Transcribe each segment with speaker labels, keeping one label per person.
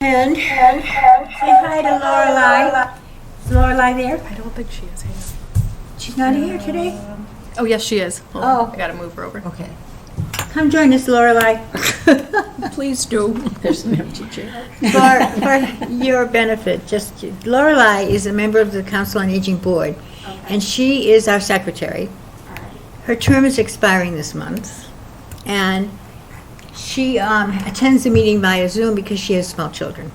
Speaker 1: And say hi to Lorelei. Is Lorelei there?
Speaker 2: I don't think she is. Hang on.
Speaker 1: She's not here today?
Speaker 2: Oh, yes, she is. Hold on.
Speaker 1: Oh.
Speaker 2: I gotta move her over.
Speaker 1: Okay. Come join us, Lorelei.
Speaker 2: Please do.
Speaker 3: There's an empty chair.
Speaker 1: For your benefit, just Lorelei is a member of the Council on Aging Board, and she is our secretary. Her term is expiring this month, and she attends the meeting via Zoom because she has small children.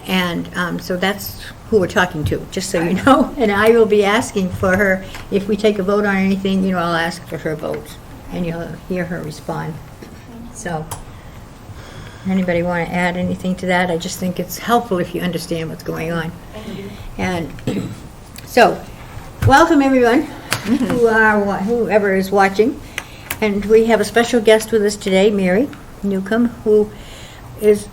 Speaker 1: And so that's who we're talking to, just so you know. And I will be asking for her, if we take a vote on anything, I'll ask for her vote, and you'll hear her respond. So, anybody want to add anything to that? I just think it's helpful if you understand what's going on. And so, welcome everyone, whoever is watching. And we have a special guest with us today, Mary Newcomb, who is,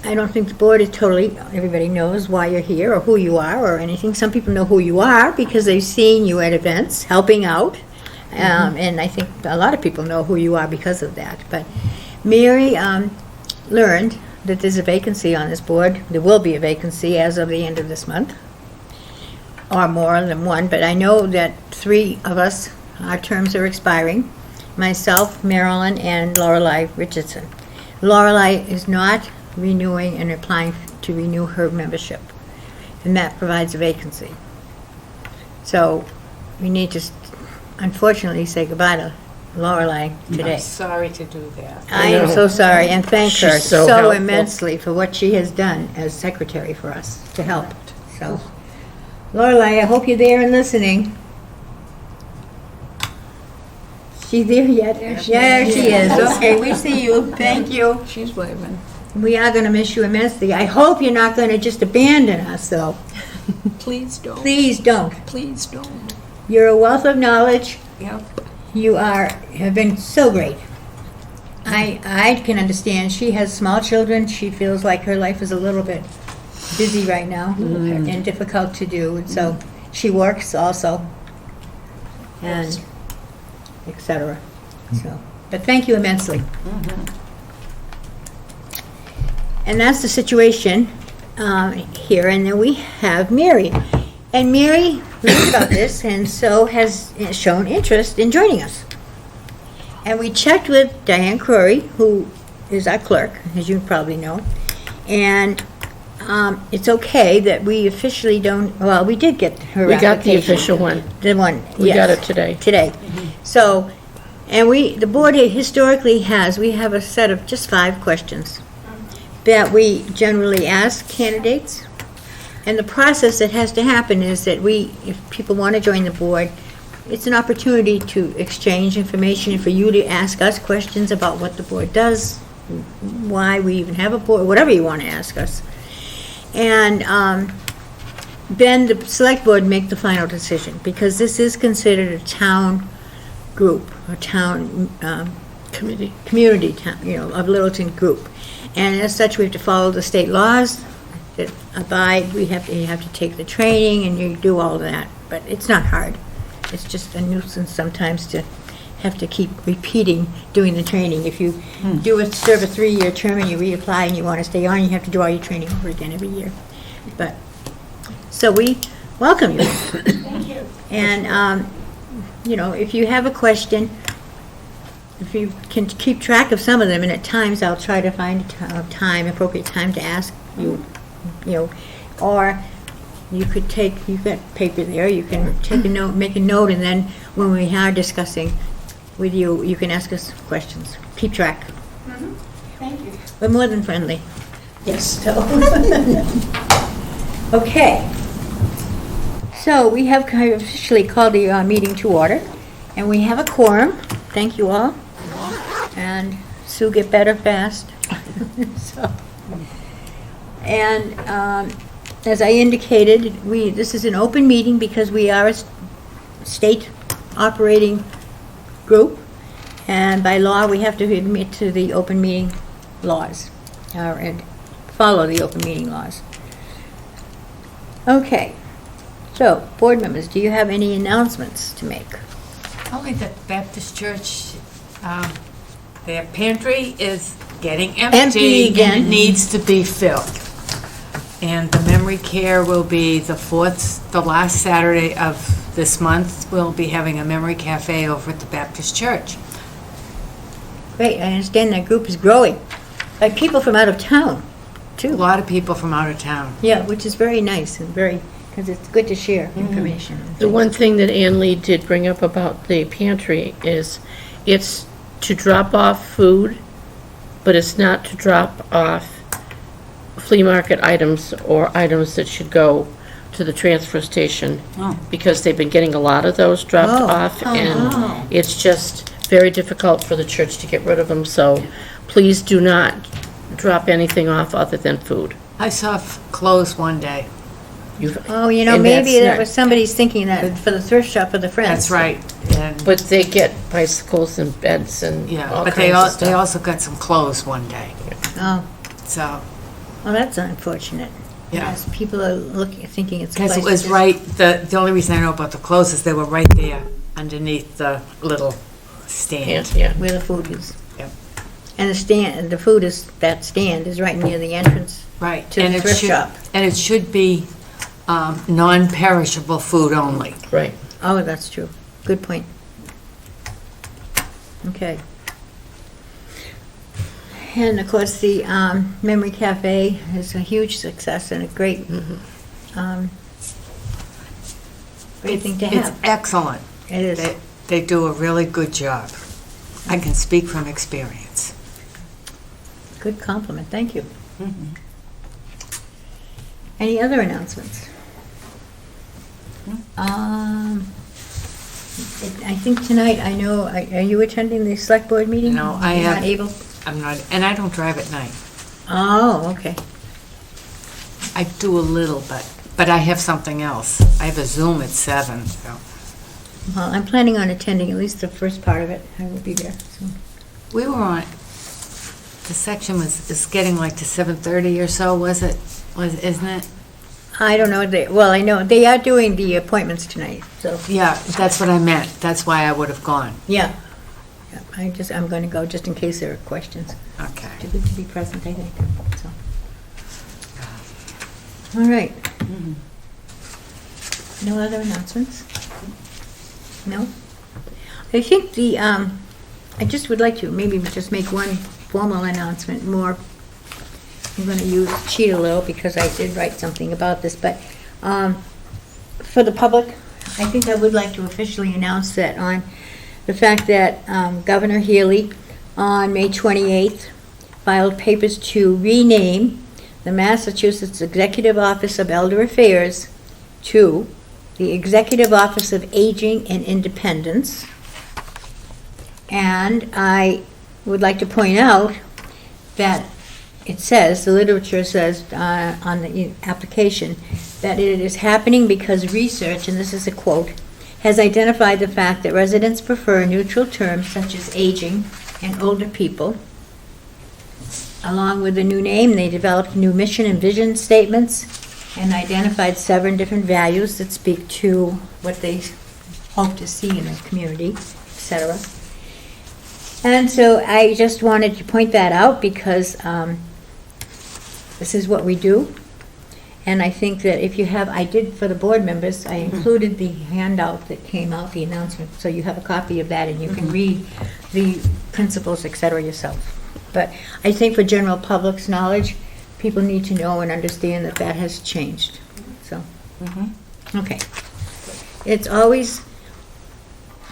Speaker 1: I don't think the board is totally, everybody knows why you're here or who you are or anything. Some people know who you are because they've seen you at events, helping out. And I think a lot of people know who you are because of that. But Mary learned that there's a vacancy on this board. There will be a vacancy as of the end of this month, or more than one. But I know that 3 of us, our terms are expiring. Myself, Marilyn, and Lorelei Richardson. Lorelei is not renewing and applying to renew her membership, and that provides a vacancy. So we need to, unfortunately, say goodbye to Lorelei today.
Speaker 3: I'm sorry to do that.
Speaker 1: I am so sorry, and thank
Speaker 3: She's
Speaker 1: her
Speaker 3: so
Speaker 1: so
Speaker 3: helpful.
Speaker 1: immensely for what she has done as secretary for us to help. So, Lorelei, I hope you're there and listening. She there yet? Yeah, she is. Okay, we see you. Thank you.
Speaker 3: She's waving.
Speaker 1: We are going to miss you immensely. I hope you're not going to just abandon us, though.
Speaker 3: Please don't.
Speaker 1: Please don't.
Speaker 3: Please don't.
Speaker 1: You're a wealth of knowledge.
Speaker 3: Yep.
Speaker 1: You have been so great. I can understand. She has small children. She feels like her life is a little bit busy right now and difficult to do. And so she works also, and etc. So, but thank you immensely. And that's the situation here. And then we have Mary. And Mary learned about this and so has shown interest in joining us. And we checked with Diane Crory, who is our clerk, as you probably know. And it's okay that we officially don't, well, we did get her
Speaker 3: We got the
Speaker 1: application.
Speaker 3: official one.
Speaker 1: The one,
Speaker 3: We
Speaker 1: yes.
Speaker 3: got it today.
Speaker 1: Today. So, and the board historically we have a set of just 5 questions that we generally ask candidates. And the process that has to happen is that if people want to join the board, it's an opportunity to exchange information and for you to ask us questions about what the board does, why we even have a board, whatever you want to ask us. And then the select board make the final decision, because this is considered a town group, a town community town, of Littleton group. And as such, we have to follow the state laws that abide. You have to take the training and you do all of that. But it's not hard. It's just a nuisance sometimes to have to keep repeating doing the training. If you serve a 3-year term and you reapply and you want to stay on, you have to do all your training over again every year. But so we welcome you. Thank you. And if you have a question, if you can keep track of some of them, and at times I'll try to find appropriate time to ask you, or you've got paper there, you can take a note, make a note, and then when we are discussing with you, you can ask us questions. Keep track.
Speaker 4: Thank you.
Speaker 1: We're more than friendly. Yes. So. Okay. So we have officially called the meeting to order, and we have a quorum. Thank you all. And Sue, get better fast. And as I indicated, this is an open meeting because we are a state operating group, and by law we have to admit to the open meeting laws and follow the open meeting laws. Okay. So, board members, do you have any announcements to make?
Speaker 4: Only that Baptist Church, their pantry is
Speaker 5: getting
Speaker 1: Empty
Speaker 5: empty and
Speaker 1: again.
Speaker 5: it needs to be filled. And the memory care will be the last Saturday of this month. We'll be having a memory cafe over at the Baptist Church.
Speaker 1: Great, I understand that group is growing. By people from out of town,
Speaker 5: A
Speaker 1: too.
Speaker 5: lot of people from out of town.
Speaker 1: Yeah, which is very nice and very, because it's good to share information. and
Speaker 3: The
Speaker 1: things.
Speaker 3: one thing that Ann Lee did bring up about the pantry is it's to drop off food, but it's not to drop off flea market items or items that should go to the transfer station.
Speaker 5: Oh.
Speaker 3: Because they've been getting a lot of those dropped
Speaker 1: Oh.
Speaker 3: off,
Speaker 1: Oh.
Speaker 3: and it's just very difficult for the church to get rid of them, so please do not drop anything off other than food.
Speaker 5: I saw clothes one day.
Speaker 3: You've-
Speaker 1: Oh, you know,
Speaker 3: and
Speaker 1: maybe
Speaker 3: that's
Speaker 1: that
Speaker 3: not-
Speaker 1: was somebody's thinking that for the thrift shop for the friends.
Speaker 5: That's right. And,
Speaker 3: But they get bicycles and beds and
Speaker 5: yeah,
Speaker 3: all
Speaker 5: but
Speaker 3: kinds of
Speaker 5: they
Speaker 3: stuff.
Speaker 5: also got some clothes one day.
Speaker 1: Oh,
Speaker 5: So,
Speaker 1: well, that's unfortunate.
Speaker 5: Yeah.
Speaker 1: Yes, people are looking, thinking it's a
Speaker 5: because
Speaker 1: place
Speaker 5: it was
Speaker 1: to just-
Speaker 5: right, the only reason I know about the clothes is they were right there underneath the little stand.
Speaker 3: Yeah.
Speaker 1: Where the food is.
Speaker 5: Yep.
Speaker 1: And the stand, the food is, that stand is right near the entrance.
Speaker 5: Right.
Speaker 1: To the
Speaker 5: and it
Speaker 1: thrift
Speaker 5: should-
Speaker 1: shop.
Speaker 5: And it should be non-perishable food only.
Speaker 3: Right.
Speaker 1: Oh, that's true. Good point. Okay. And of course, the Memory Cafe is a huge success and a great, great thing to
Speaker 5: It's
Speaker 1: have.
Speaker 5: excellent.
Speaker 1: It is.
Speaker 5: They do a really good job. I can speak from experience.
Speaker 1: Good compliment, thank you. Any other announcements? I think tonight, I know, are you attending the select board meeting?
Speaker 5: No, I
Speaker 1: You're
Speaker 5: have-
Speaker 1: not able?
Speaker 5: I'm not, and I don't drive at night.
Speaker 1: Oh, okay.
Speaker 5: I do a little, but I have something else. I have a Zoom at 7, so.
Speaker 1: Well, I'm planning on attending at least the first part of it. I will be there, so.
Speaker 5: We were on, the section is getting like to 7:30 or so, isn't it?
Speaker 1: I don't know, well, I know, they are doing the appointments tonight, so,
Speaker 5: Yeah, that's what I meant. That's why I would have gone.
Speaker 1: yeah. Yeah, I'm going to go just in case there are questions.
Speaker 5: Okay.
Speaker 1: Too good to be present, I think, so. All right. No other announcements? No? I think I just would like to maybe just make one formal announcement more. I'm going to cheat a little because I did write something about this, but for the public, I think I would like to officially announce that on the fact that Governor Healy on May 28th filed papers to rename the Massachusetts Executive Office of Elder Affairs to the Executive Office of Aging and Independence. And I would like to point out that it says, the literature says on the application, that it is happening because research, and this is a quote, has identified the fact that residents prefer neutral terms such as aging and older people. Along with the new name, they developed new mission and vision statements and identified 7 different values that speak to what they hope to see in the community, etc. And so I just wanted to point that out because this is what we do. And I think that if you have, I did for the board members, I included the handout that came out, the announcement, so you have a copy of that and you can read the principles, et cetera, yourself. But I think for general public's knowledge, people need to know and understand that that has changed, so. Okay. It's always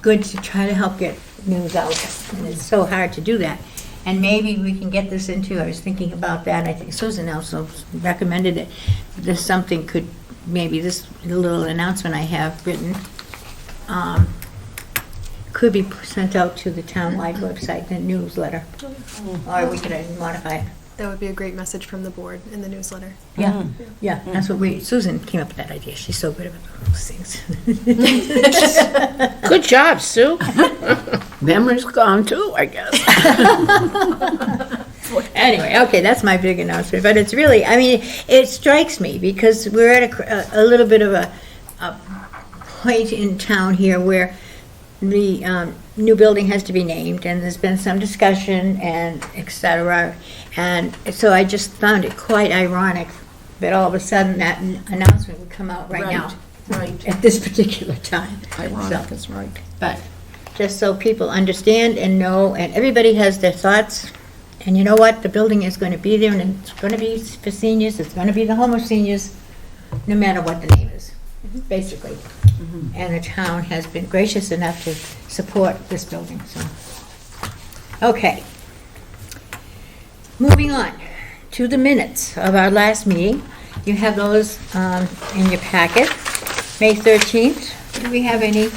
Speaker 1: good to try to help get news out, and it's so hard to do that. And maybe we can get this into, I was thinking about that, I think Susan also recommended it, there's something could, maybe this little announcement I have written, could be sent out to the townwide website, the newsletter, or we could modify it.
Speaker 2: That would be a great message from the board in the newsletter.
Speaker 1: Yeah, yeah, that's what Susan came up with that idea, she's so good at those things.
Speaker 3: Good job, Sue. Memory's gone too, I guess.
Speaker 1: Anyway, okay, that's my big announcement, but it's really, I mean, it strikes me, because we're at a little bit of a point in town here where the new building has to be named, and there's been some discussion and et cetera. And so I just found it quite ironic that all of a sudden that announcement would come out right now.
Speaker 6: Right.
Speaker 1: At this particular time.
Speaker 6: Ironic
Speaker 1: So,
Speaker 6: is right.
Speaker 1: but just so people understand and know, and everybody has their thoughts. And you know what? The building is going to be there, and it's going to be for seniors, it's going to be the home of seniors, no matter what the name is, basically. And the town has been gracious enough to support this building, so. Okay. Moving on to the minutes of our last meeting. You have those in your packet. May 13th. Do we have any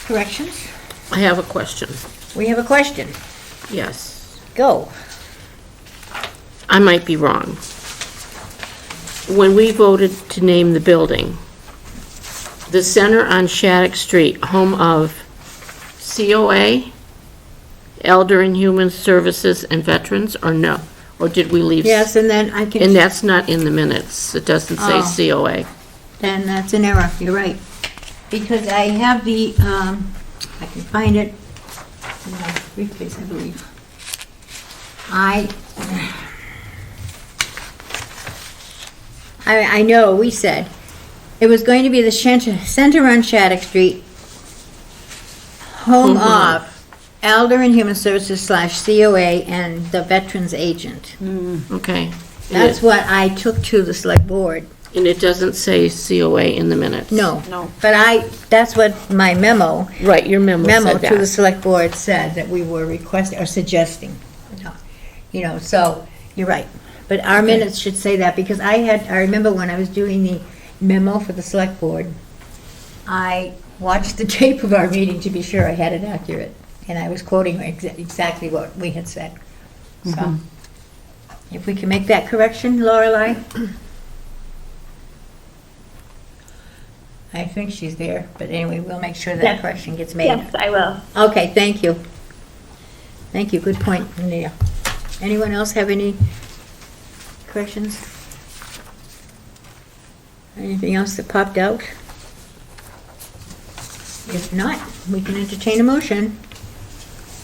Speaker 1: corrections?
Speaker 3: I have a question.
Speaker 1: We have a question.
Speaker 3: Yes.
Speaker 1: Go.
Speaker 3: I might be wrong. When we voted to name the building, the center on Shattuck Street, home of COA, Elder and Human Services and Veterans, or no? Or did we leave?
Speaker 1: Yes, and then I
Speaker 3: And
Speaker 1: can,
Speaker 3: that's not in the minutes. It doesn't say
Speaker 1: Oh.
Speaker 3: COA.
Speaker 1: then that's an error, you're right. Because I have the, I can find it, in my briefcase, I believe. I know, we said, it was going to be the center on Shattuck Street, home of Elder and Human Services / COA and the Veterans Agent.
Speaker 3: Okay.
Speaker 1: That's what I took to the select board.
Speaker 3: And it doesn't say COA in the minutes?
Speaker 1: No.
Speaker 6: No.
Speaker 1: But that's what my memo
Speaker 3: Right, your memo said
Speaker 1: to the
Speaker 3: that.
Speaker 1: select board said, that we were requesting, or suggesting. You know, so, you're right. But our minutes should say that, because I remember when I was doing the memo for the select board, I watched the tape of our meeting to be sure I had it accurate, and I was quoting exactly what we had said. So, if we can make that correction, Lorelei? I think she's there, but anyway, we'll make sure that
Speaker 7: Yes.
Speaker 1: correction gets made.
Speaker 7: Yes, I will.
Speaker 1: Okay, thank you. Thank you, good point, Anita. Anyone else have any corrections? Anything else that popped out? If not, we can entertain a motion.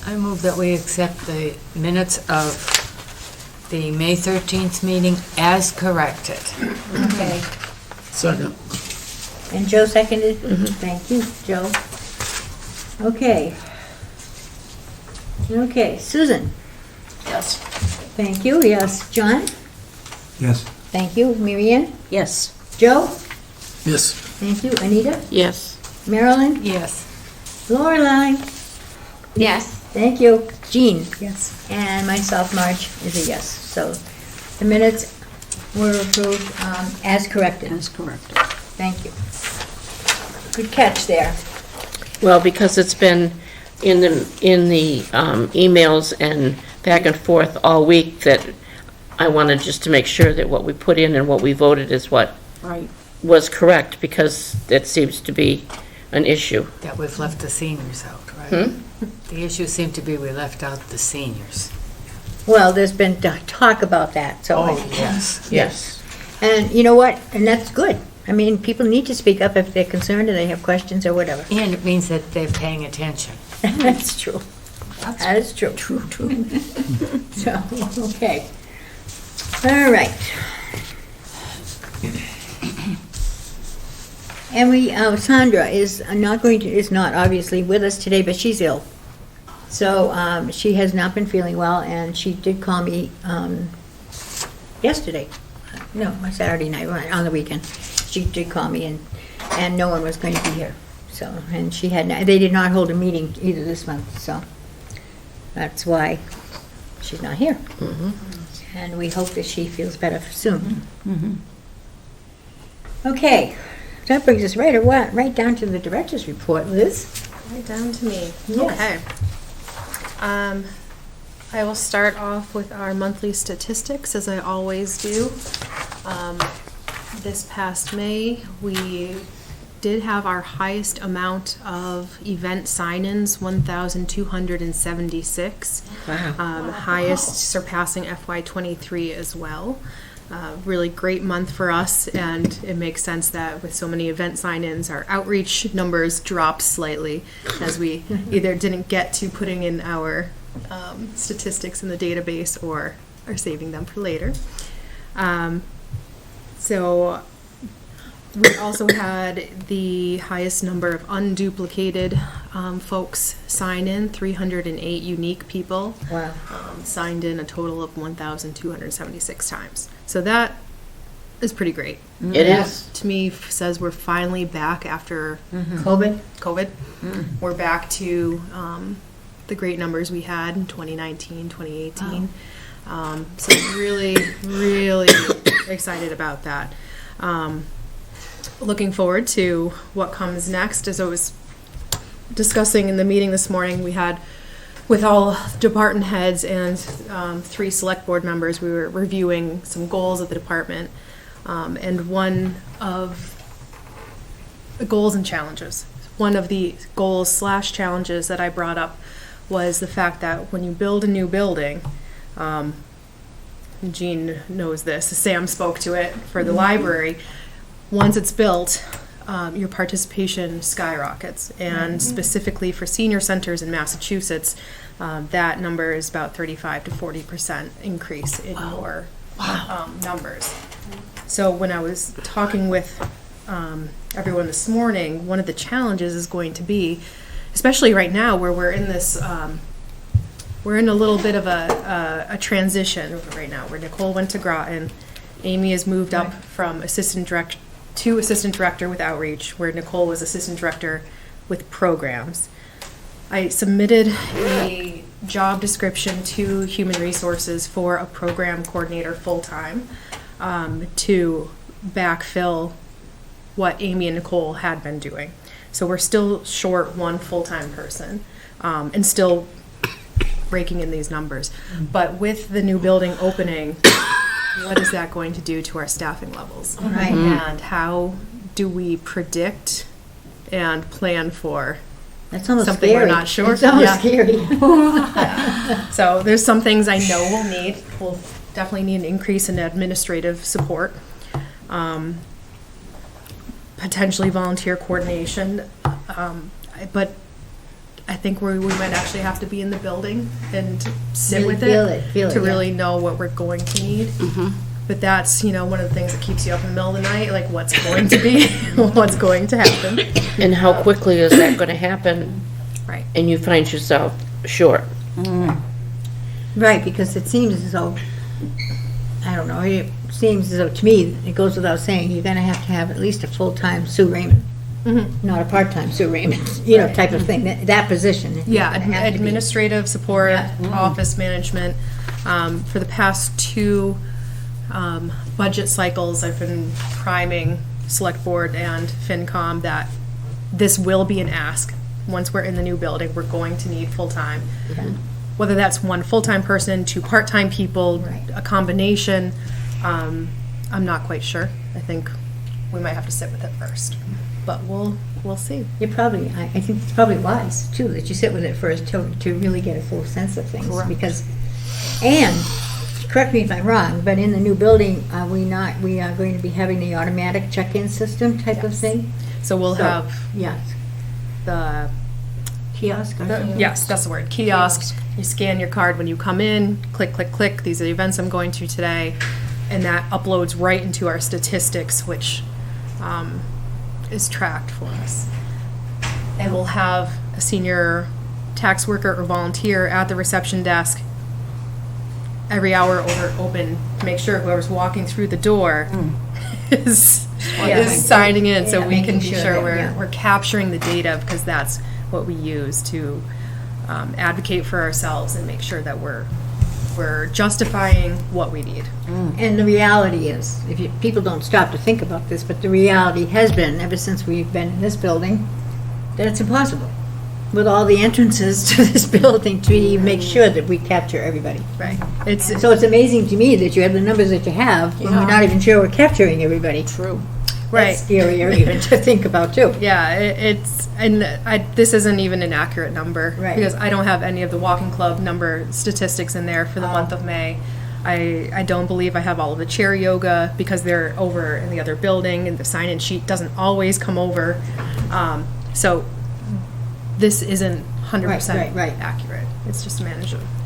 Speaker 5: I move that we accept the minutes of the May 13th meeting as corrected.
Speaker 1: Okay.
Speaker 6: Second.
Speaker 1: And Joe seconded? Thank you, Joe. Okay. Okay, Susan?
Speaker 6: Yes.
Speaker 1: Thank you, yes. John?
Speaker 8: Yes.
Speaker 1: Thank you. Mary Ann?
Speaker 6: Yes.
Speaker 1: Joe?
Speaker 8: Yes.
Speaker 1: Thank you. Anita?
Speaker 3: Yes.
Speaker 1: Marilyn?
Speaker 5: Yes.
Speaker 1: Lorelei?
Speaker 7: Yes.
Speaker 1: Thank you. Jean?
Speaker 2: Yes.
Speaker 1: And myself, Marge, is a yes. So the minutes were approved as corrected.
Speaker 6: That's correct.
Speaker 1: Thank you. Good catch there.
Speaker 3: Well, because it's been in the emails and back and forth all week, that I wanted just to make sure that what we put in and what we voted is what
Speaker 6: Right.
Speaker 3: was correct, because it seems to be an issue.
Speaker 5: That we've left the seniors out, right? The issue seemed to be we left out the seniors.
Speaker 1: Well, there's been talk about that, so.
Speaker 5: yes.
Speaker 3: Yes.
Speaker 1: And you know what? And that's good. I mean, people need to speak up if they're concerned or they have questions or whatever.
Speaker 5: And it means that they're paying attention.
Speaker 1: That's true. That is true. True. So, okay. All right. And Sandra is not obviously with us today, but she's ill. So, she has not been feeling well, and she did call me, yesterday. No, Saturday night, right, on the weekend. She did call me, and no one was going to be here. So, and they did not hold a meeting either this month, so that's why she's not here. And we hope that she feels better soon. Okay, that brings us right down to the director's report, Liz.
Speaker 2: Right down to me.
Speaker 1: Yes.
Speaker 2: Okay. I will start off with our monthly statistics, as I always do. This past May, we did have our highest amount of event sign-ins, 1,276.
Speaker 3: Wow.
Speaker 2: Highest surpassing FY '23 as well. really great month for us, and it makes sense that with so many event sign-ins, our outreach numbers dropped slightly as we either didn't get to putting in our statistics in the database or are saving them for later. So we also had the highest number of unduplicated folks sign in, 308 unique people.
Speaker 1: Wow.
Speaker 2: Signed in a total of 1,276 times. So that is pretty great.
Speaker 3: It is.
Speaker 2: To me, says we're finally back after
Speaker 1: COVID?
Speaker 2: COVID. We're back to the great numbers we had in 2019, 2018. So really, really excited about that. Looking forward to what comes next. As I was discussing in the meeting this morning, we had with all department heads and 3 select board members, we were reviewing some goals of the department. And one of the goals and challenges, one of the goals / challenges that I brought up was the fact that when you build a new building, Jean knows this, Sam spoke to it for the library, once it's built, your participation skyrockets. And specifically for senior centers in Massachusetts, that number is about 35 to 40% increase in your numbers. So when I was talking with everyone this morning, one of the challenges is going to be, especially right now where we're in this, we're in a little bit of a transition right now, where Nicole went to Groton, Amy has moved up from assistant director to assistant director with outreach, where Nicole was assistant director with programs. I submitted a job description to Human Resources for a program coordinator full-time to backfill what Amy and Nicole had been doing. So we're still short one full-time person and still raking in these numbers. But with the new building opening, what is that going to do to our staffing levels?
Speaker 1: Right.
Speaker 2: And how do we predict and plan for
Speaker 1: That's almost
Speaker 2: something
Speaker 1: scary.
Speaker 2: we're not sure?
Speaker 1: It's almost
Speaker 2: Yeah.
Speaker 1: scary.
Speaker 2: So there's some things I know we'll need. We'll definitely need an increase in administrative support. Potentially volunteer coordination. But I think we might actually have to be in the building and sit
Speaker 1: Really
Speaker 2: with
Speaker 1: feel it,
Speaker 2: to
Speaker 1: yeah.
Speaker 2: really know what we're going to need. But that's, one of the things that keeps you up in the middle of the night, like what's going to be, what's going to happen.
Speaker 3: And how quickly is that going to happen?
Speaker 2: Right.
Speaker 3: And you find yourself short.
Speaker 1: Right, because it seems as though, I don't know, it seems as though, to me, it goes without saying, you're gonna have to have at least a full-time Sue Raymond. Not a part-time Sue Raymond, type of thing, that position.
Speaker 2: Yeah,
Speaker 1: It's gonna have to be.
Speaker 2: administrative support,
Speaker 1: Yeah.
Speaker 2: office management. For the past 2 budget cycles, I've been priming Select Board and FinCom that this will be an ask. Once we're in the new building, we're going to need full-time. Whether that's 1 full-time person, 2 part-time people,
Speaker 1: Right.
Speaker 2: a combination, I'm not quite sure. I think we might have to sit with it first, but we'll see.
Speaker 1: You're probably, I think it's probably wise, too, that you sit with it first to really get a full sense of things.
Speaker 2: Correct.
Speaker 1: Because, and, correct me if I'm wrong, but in the new building, we are going to be having the automatic check-in system type of
Speaker 2: Yes.
Speaker 1: thing?
Speaker 2: So we'll
Speaker 1: So,
Speaker 2: have
Speaker 1: Yes,
Speaker 2: the
Speaker 1: kiosk or something?
Speaker 2: yes, that's the word, kiosk. You scan your card when you come in, click, click, click, these are the events I'm going to today, and that uploads right into our statistics, which is tracked for us. And we'll have a senior tax worker or volunteer at the reception desk every hour open to make sure whoever's walking through the door is signing in, so
Speaker 1: Yeah,
Speaker 2: we can
Speaker 1: making
Speaker 2: be
Speaker 1: sure
Speaker 2: sure
Speaker 1: that,
Speaker 2: we're capturing the data, because that's what we use to advocate for ourselves and make sure that we're justifying what we need.
Speaker 1: And the reality is, people don't stop to think about this, but the reality has been, ever since we've been in this building, that it's impossible with all the entrances to this building to even make sure that we capture everybody.
Speaker 2: Right.
Speaker 1: So it's amazing to me that you have the numbers that you have, when we're not even sure we're capturing everybody.
Speaker 3: True.
Speaker 2: Right.
Speaker 1: That's scarier even to think about, too.
Speaker 2: Yeah, this isn't even an accurate number.
Speaker 1: Right.
Speaker 2: Because I don't have any of the walking club number statistics in there for the month of May. I don't believe I have all of the chair yoga because they're over in the other building and the sign-in sheet doesn't always come over. So this isn't 100%
Speaker 1: Right.
Speaker 2: accurate. It's just
Speaker 1: But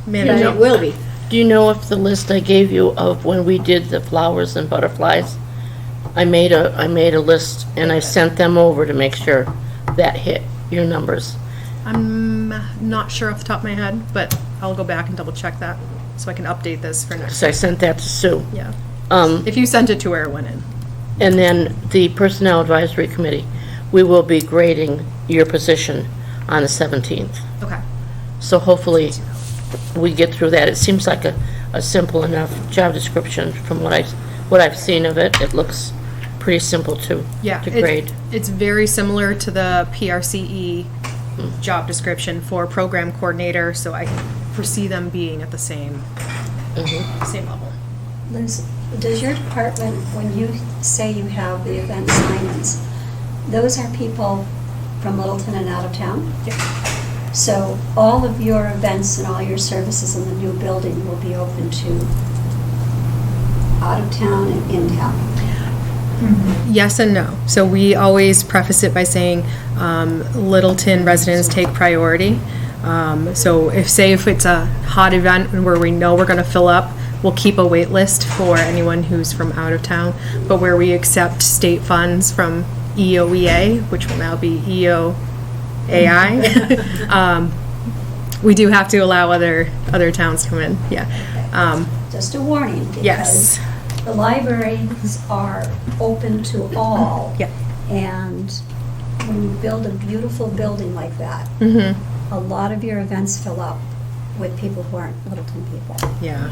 Speaker 2: managing.
Speaker 1: it will be.
Speaker 3: Do you know if the list I gave you of when we did the flowers and butterflies, I made a list and I sent them over to make sure that hit your numbers.
Speaker 2: I'm not sure off the top of my head, but I'll go back and double check that so I can update this for next.
Speaker 3: So I sent that to Sue.
Speaker 2: Yeah.
Speaker 3: Um,
Speaker 2: If you sent it to where it went in.
Speaker 3: And then the Personnel Advisory Committee, we will be grading your position on the 17th.
Speaker 2: Okay.
Speaker 3: So hopefully, we get through that. It seems like a simple enough job description from what I've seen of it. It looks pretty simple to grade.
Speaker 2: It's very similar to the PRCE job description for program coordinator, so I foresee them being at the same level.
Speaker 4: Liz, does your department, when you say you have the event sign-ins, those are people from Littleton and out of town? So all of your events and all your services in the new building will be open to out of town and in town?
Speaker 2: Yes and no. So we always preface it by saying Littleton residents take priority. So if it's a hot event where we know we're going to fill up, we'll keep a wait list for anyone who's from out of town. But where we accept state funds from EOEA, which will now be EOAI, we do have to allow other towns to come in. Yeah.
Speaker 4: Just a warning,
Speaker 2: Yes.
Speaker 4: because the libraries are open to all.
Speaker 2: Yeah.
Speaker 4: And when you build a beautiful building like that, a lot of your events fill up with people who aren't Littleton people.
Speaker 2: Yeah.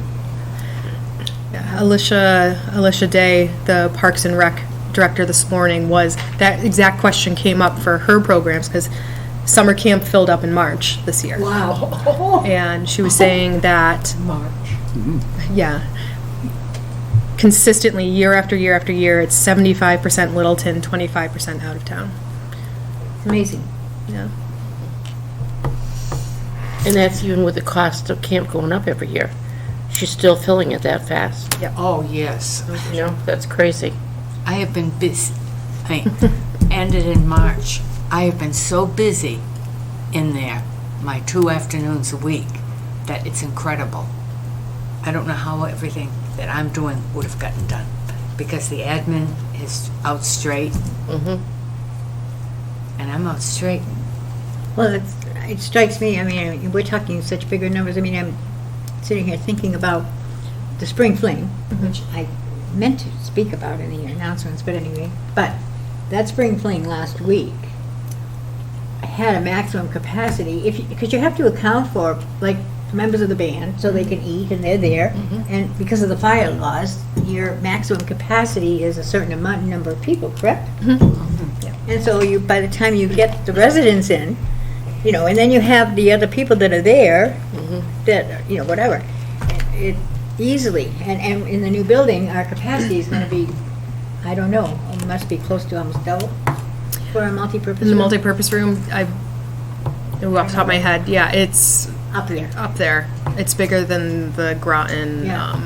Speaker 2: Alicia Day, the Parks and Rec director this morning, that exact question came up for her programs because summer camp filled up in March this year.
Speaker 4: Wow.
Speaker 2: And she was saying that yeah, consistently year after year after year, it's 75% Littleton, 25% out of town.
Speaker 1: Amazing.
Speaker 2: Yeah.
Speaker 3: And that's even with the cost of camp going up every year. She's still filling it that fast.
Speaker 5: Oh, yes.
Speaker 3: You know, that's crazy.
Speaker 5: I have been busy, ended in March. I have been so busy in there, my 2 afternoons a week, that it's incredible. I don't know how everything that I'm doing would have gotten done, because the admin is out straight, and I'm out straight.
Speaker 1: Well, it strikes me, I mean, we're talking such bigger numbers. I mean, I'm sitting here thinking about the spring fling, which I meant to speak about in the announcements, but anyway. But that spring fling last week had a maximum capacity, because you have to account for, like, members of the band, so they can eat and they're there. And because of the fire laws, your maximum capacity is a certain number of people, correct? And so by the time you get the residents in, and then you have the other people that are there, that, whatever. It easily, and in the new building, our capacity is going to be, I don't know, it must be close to almost double for a multipurpose
Speaker 2: In the
Speaker 1: room.
Speaker 2: multipurpose room, off the top of my head, yeah, it's
Speaker 1: Up there.
Speaker 2: up there. It's bigger than the Groton,
Speaker 1: Yeah.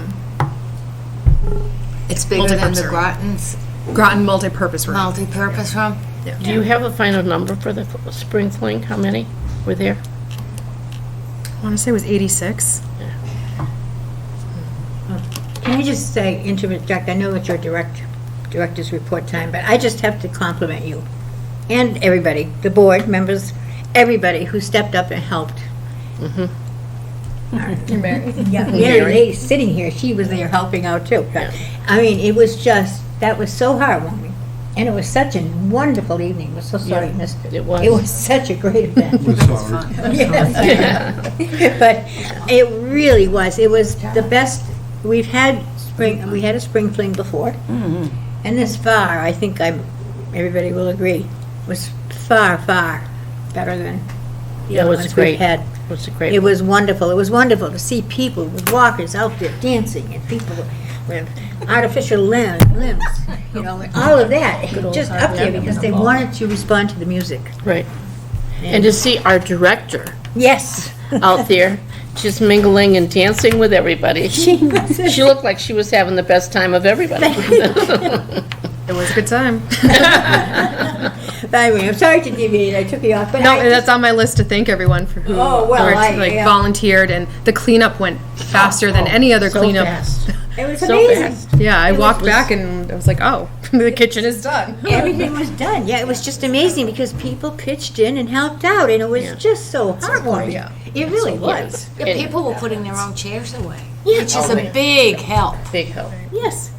Speaker 5: It's bigger than the
Speaker 2: Multipurpose room.
Speaker 5: Groton's
Speaker 2: Groton multipurpose room.
Speaker 5: multi-purpose room?
Speaker 3: Do you have a final number for the spring fling? How many were there?
Speaker 2: I want to say it was 86.
Speaker 1: Can I just say, interject, I know it's your director's report time, but I just have to compliment you and everybody, the board members, everybody who stepped up and helped.
Speaker 2: Mary.
Speaker 1: Yeah, Mary sitting here, she was there helping out too. But, I mean, it was just, that was so heartwarming. And it was such a wonderful evening. We're so sorry you missed it.
Speaker 3: It was.
Speaker 1: It was such a great event. Yes. But it really was. It was the best. We had a spring fling before. And this far, I think everybody will agree, was far, far better than the
Speaker 3: It
Speaker 1: other
Speaker 3: was
Speaker 1: ones
Speaker 3: great.
Speaker 1: we've had.
Speaker 3: It was a great
Speaker 1: It
Speaker 3: one.
Speaker 1: was wonderful. It was wonderful to see people with walkers out there dancing and people with artificial limbs, and all of that, just up there because they wanted to respond to the music.
Speaker 3: Right. And to see our director
Speaker 1: Yes.
Speaker 3: out there, just mingling and dancing with everybody. She looked like she was having the best time of everybody.
Speaker 2: It was a good time.
Speaker 1: By the way, I'm sorry to deviate, I took you off, but
Speaker 2: No,
Speaker 1: I
Speaker 2: that's on my list to thank everyone for who
Speaker 1: Oh, well, yeah.
Speaker 2: volunteered, and the cleanup went faster than any other
Speaker 3: So
Speaker 2: cleanup.
Speaker 3: fast.
Speaker 1: it was
Speaker 3: So
Speaker 1: amazing.
Speaker 3: fast.
Speaker 2: Yeah, I
Speaker 1: It
Speaker 2: walked
Speaker 1: was-
Speaker 2: back and I was like, oh, the kitchen is done.
Speaker 1: Everything was done. Yeah, it was just amazing because people pitched in and helped out, and it was
Speaker 3: Yeah.
Speaker 1: just so heartwarming.
Speaker 2: Yeah.
Speaker 1: It really was.
Speaker 5: Yeah, people were putting their own chairs away,
Speaker 1: Yeah.
Speaker 5: which is
Speaker 3: Oh,
Speaker 5: a big help.
Speaker 3: Big help.
Speaker 1: Yes.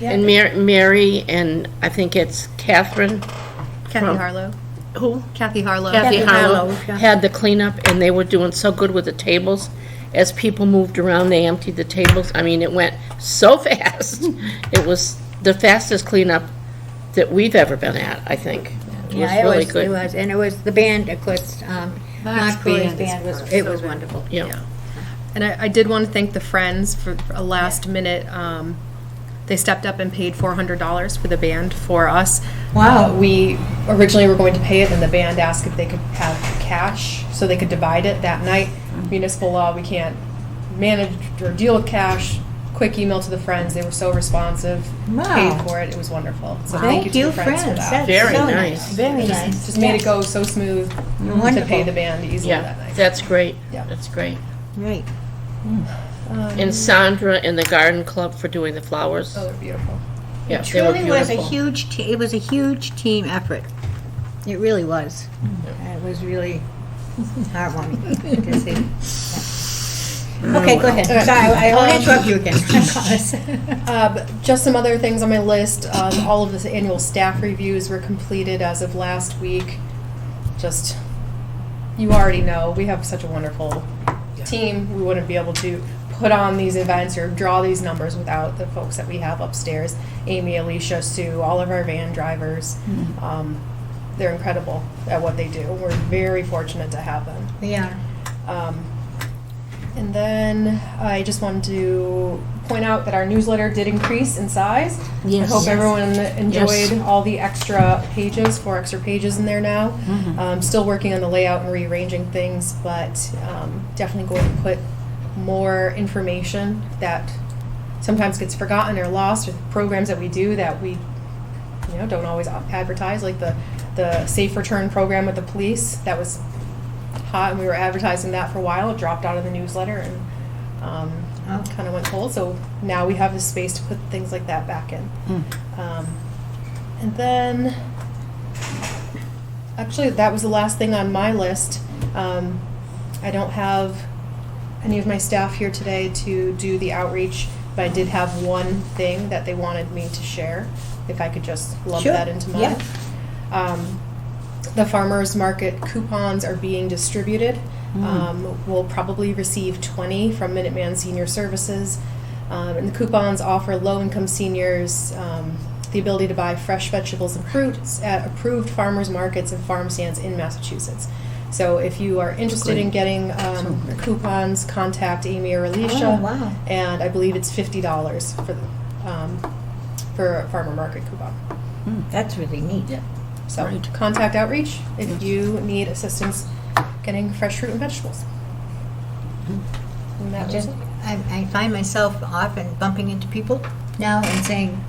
Speaker 3: And Mary and I think it's Catherine,
Speaker 2: Kathy
Speaker 3: From-
Speaker 2: Harlow.
Speaker 3: who?
Speaker 2: Kathy Harlow.
Speaker 3: Kathy
Speaker 1: Kathy
Speaker 3: Harlow
Speaker 1: Harlow, yeah.
Speaker 3: had the cleanup, and they were doing so good with the tables. As people moved around, they emptied the tables. I mean, it went so fast. It was the fastest cleanup that we've ever been at, I think. It was
Speaker 1: Yeah,
Speaker 3: really
Speaker 1: it
Speaker 3: good.
Speaker 1: was, and it was the band, of course, Mark Crew's
Speaker 5: band is
Speaker 1: band was,
Speaker 5: perfect.
Speaker 1: it was wonderful.
Speaker 3: Yeah.
Speaker 2: And I did want to thank the Friends for a last minute. They stepped up and paid $400 for the band for us.
Speaker 1: Wow.
Speaker 2: We originally were going to pay it, and the band asked if they could have cash so they could divide it that night. Municipal law, we can't manage or deal with cash. Quick email to the Friends. They were so responsive.
Speaker 1: Wow.
Speaker 2: Paid for it. It was wonderful. So thank you to the Friends for that.
Speaker 1: That's
Speaker 3: Very
Speaker 1: so
Speaker 3: nice.
Speaker 1: Very nice.
Speaker 2: Just made it go so smooth to
Speaker 1: Wonderful.
Speaker 2: pay the band easily that
Speaker 3: Yeah,
Speaker 2: night.
Speaker 3: that's great.
Speaker 2: Yeah.
Speaker 3: That's great.
Speaker 1: Right.
Speaker 3: And Sandra and the Garden Club for doing the flowers.
Speaker 2: Oh, they're beautiful.
Speaker 3: Yeah,
Speaker 1: It
Speaker 3: they were
Speaker 1: truly was a
Speaker 3: beautiful.
Speaker 1: huge, it was a huge team effort. It really was. It was really heartwarming to see. Yeah. Okay, go ahead. Sorry, I want to interrupt you again. I promise.
Speaker 2: Just some other things on my list. All of the annual staff reviews were completed as of last week. Just, you already know, we have such a wonderful team. We wouldn't be able to put on these events or draw these numbers without the folks that we have upstairs. Amy, Alicia, Sue, all of our van drivers. They're incredible at what they do. We're very fortunate to have them.
Speaker 1: We are.
Speaker 2: And then I just wanted to point out that our newsletter did increase in size.
Speaker 1: Yes.
Speaker 2: I hope everyone enjoyed
Speaker 3: Yes.
Speaker 2: all the extra pages, 4 extra pages in there now. Still working on the layout and rearranging things, but definitely going to put more information that sometimes gets forgotten or lost, or programs that we do that we don't always advertise, like the Safe Return program with the police. That was hot, and we were advertising that for a while. It dropped out of the newsletter and kind of went cold. So now we have the space to put things like that back in. And then, actually, that was the last thing on my list. I don't have any of my staff here today to do the outreach, but I did have one thing that they wanted me to share. If I could just lump
Speaker 1: Sure.
Speaker 2: that into mine.
Speaker 1: Yeah.
Speaker 2: The farmers market coupons are being distributed. We'll probably receive 20 from Minuteman Senior Services. And the coupons offer low-income seniors the ability to buy fresh vegetables and fruits at approved farmers markets and farm stands in Massachusetts. So if you are interested in getting coupons, contact Amy or Alicia.
Speaker 1: Oh, wow.
Speaker 2: And I believe it's $50 for a farmer market coupon.
Speaker 1: That's really neat.
Speaker 2: So contact outreach if you need assistance getting fresh fruit and vegetables. And that was
Speaker 1: Just,
Speaker 2: it.
Speaker 1: I find myself often bumping into people now and saying,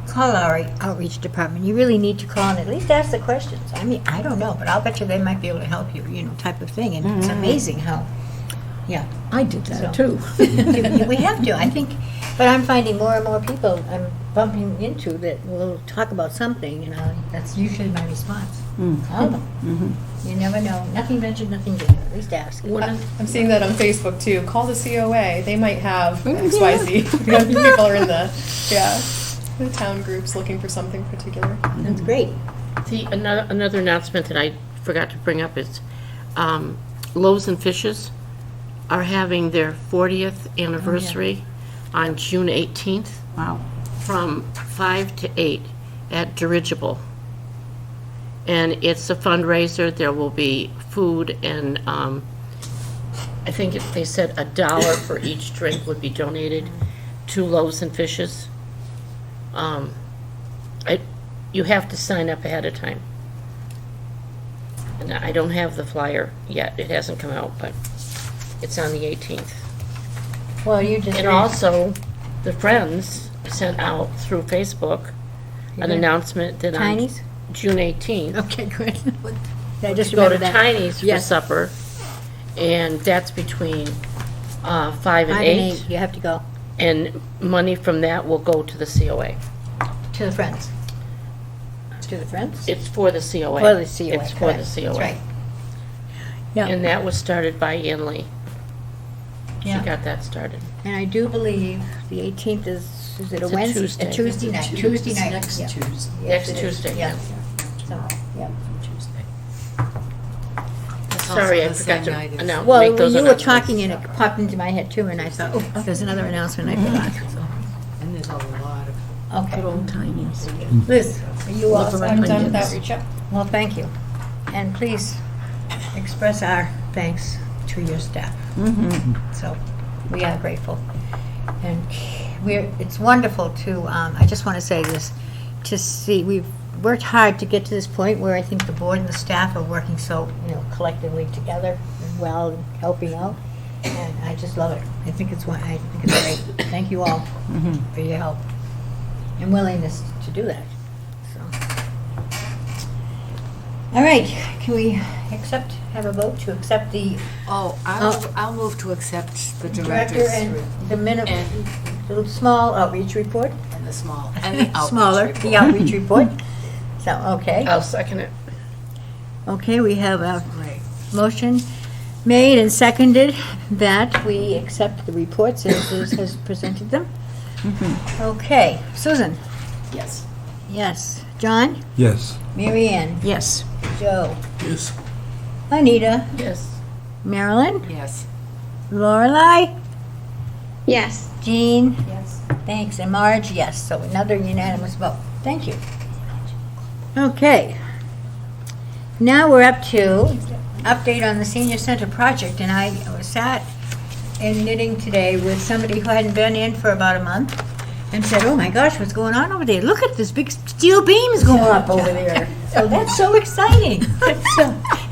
Speaker 1: call our outreach department. You really need to call and at least ask the questions. I mean, I don't know, but I'll bet you they might be able to help you, type of thing. And it's amazing how, yeah.
Speaker 6: I did that
Speaker 1: So-
Speaker 6: too.
Speaker 1: We have to, I think, but I'm finding more and more people I'm bumping into that will talk about something, that's usually my response. Call them. You never know. Nothing ventured, nothing gained. At least ask.
Speaker 2: I'm seeing that on Facebook too. Call the COA. They might have XYZ. Young people are in the town groups looking for something particular.
Speaker 1: That's great.
Speaker 3: See, another announcement that I forgot to bring up is Loaves and Fishes are having their 40th anniversary on June 18th
Speaker 5: Wow.
Speaker 3: from 5 to 8 at Dirigible. And it's a fundraiser. There will be food and I think they said $1 for each drink would be donated to Loaves and Fishes. You have to sign up ahead of time. And I don't have the flyer yet, it hasn't come out, but it's on the 18th.
Speaker 1: Well, you just.
Speaker 3: And also, the Friends sent out through Facebook an
Speaker 1: did?
Speaker 3: announcement that on
Speaker 1: Chinese?
Speaker 3: June 18th,
Speaker 1: Okay, good. I just
Speaker 3: go to
Speaker 1: remembered that.
Speaker 3: Tiny's for
Speaker 1: Yes.
Speaker 3: supper, and that's between 5 and 8,
Speaker 1: You have to go
Speaker 3: and money from that will go to the COA.
Speaker 1: to the Friends. To the Friends?
Speaker 3: It's for the COA.
Speaker 1: For the COA,
Speaker 3: It's for the
Speaker 1: correct.
Speaker 3: COA.
Speaker 1: That's right. Yeah.
Speaker 3: And that was started by Ann Lee. She
Speaker 1: Yeah.
Speaker 3: got that started.
Speaker 1: And I do believe the 18th is it a
Speaker 3: It's a
Speaker 1: Wednesday?
Speaker 3: Tuesday.
Speaker 1: A Tuesday night, Tuesday night.
Speaker 6: Next
Speaker 1: yeah.
Speaker 6: Tuesday.
Speaker 1: Yes,
Speaker 3: Next
Speaker 1: it is.
Speaker 3: Tuesday,
Speaker 1: Yeah.
Speaker 3: yeah.
Speaker 1: So, yeah.
Speaker 5: It's
Speaker 3: Sorry, I
Speaker 5: also the
Speaker 3: forgot
Speaker 5: same
Speaker 3: to
Speaker 5: night as-
Speaker 3: announce,
Speaker 1: Well,
Speaker 3: make
Speaker 1: when
Speaker 3: those
Speaker 1: you were
Speaker 3: announcements.
Speaker 1: talking and it popped into my head too, and I thought, oh, there's another announcement I forgot.
Speaker 5: And there's a lot of
Speaker 1: Okay.
Speaker 6: Good old Tiny's.
Speaker 1: Liz, are you all set?
Speaker 6: I'm done with
Speaker 2: outreach, yep.
Speaker 1: Well, thank you. And please express our thanks to your staff. So, we are grateful. And it's wonderful to, I just want to say this, to see, we've worked hard to get to this point where I think the board and the staff are working so, collectively together and well and helping out. And I just love it. I think it's great. Thank you all for your help and willingness to do that. So, all right, can we have a vote to accept the
Speaker 5: I'll move to accept the
Speaker 1: director
Speaker 5: director's
Speaker 1: and the
Speaker 5: And-
Speaker 1: the small outreach report?
Speaker 5: and the small, and the outreach
Speaker 1: Smaller,
Speaker 5: report.
Speaker 1: the outreach report. So, okay.
Speaker 3: I'll second it.
Speaker 1: Okay, we have a
Speaker 5: Great.
Speaker 1: motion made and seconded that we accept the reports as Liz has presented them. Okay, Susan?
Speaker 2: Yes.
Speaker 1: Yes. John?
Speaker 8: Yes.
Speaker 1: Mary Ann?
Speaker 6: Yes.
Speaker 1: Joe?
Speaker 8: Yes.
Speaker 1: Anita?
Speaker 3: Yes.
Speaker 1: Marilyn?
Speaker 5: Yes.
Speaker 1: Lorelei?
Speaker 4: Yes.
Speaker 1: Jean?
Speaker 4: Yes.
Speaker 1: Thanks, and Marge, yes, so another unanimous vote. Thank you. Okay. Now we're up to update on the senior center project, and I sat in knitting today with somebody who hadn't been in for about a month and said, oh my gosh, what's going on over there? Look at this big steel beams going up over there. So that's so exciting.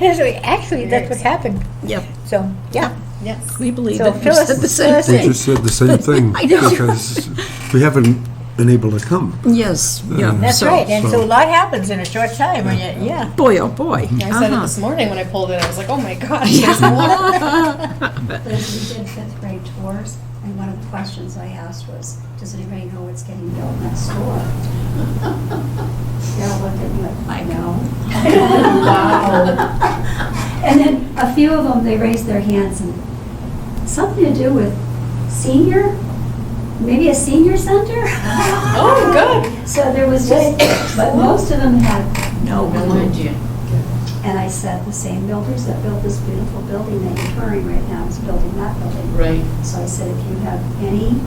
Speaker 1: Actually, that's what happened.
Speaker 6: Yep.
Speaker 1: So, yeah, yes.
Speaker 6: We believe
Speaker 1: So
Speaker 6: it. We
Speaker 1: Phyllis-
Speaker 6: said the same
Speaker 1: Phyllis-
Speaker 8: We
Speaker 6: thing.
Speaker 8: just said the same thing because we haven't been able to come.
Speaker 6: Yes, yeah.
Speaker 1: That's
Speaker 6: So,
Speaker 1: right, and so a lot happens in a short time, when you, yeah.
Speaker 6: Boy, oh boy.
Speaker 2: I said it
Speaker 6: Uh-huh.
Speaker 2: this morning when I pulled it. I was like, oh my gosh, there's more.
Speaker 4: Liz, we did fifth grade tours, and one of the questions I asked was, does anybody know what's getting built next door? Carol looked at me like, I know. Wow. And then a few of them, they raised their hands, and something to do with senior, maybe a senior center?
Speaker 2: Oh, good.
Speaker 4: So there was just, but most of them had no
Speaker 3: idea.
Speaker 4: And I said, the same builders that built this beautiful building that you're touring right now is building that building.
Speaker 3: Right.
Speaker 4: So I said, if you have any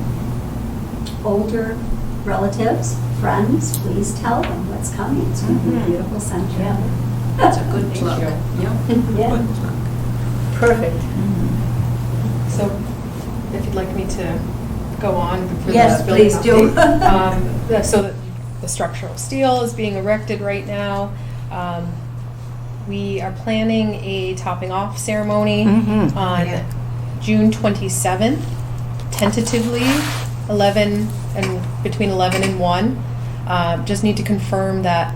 Speaker 4: older relatives, friends, please tell them what's coming. It's going to be a beautiful center.
Speaker 5: That's a good plug.
Speaker 1: Yeah. Perfect.
Speaker 2: So, if you'd like me to go on for
Speaker 1: Yes,
Speaker 2: the building
Speaker 1: please do.
Speaker 2: update. So the structural steel is being erected right now. We are planning a topping off ceremony on
Speaker 1: Yeah.
Speaker 2: June 27th, tentatively, between 11 and 1. Just need to confirm that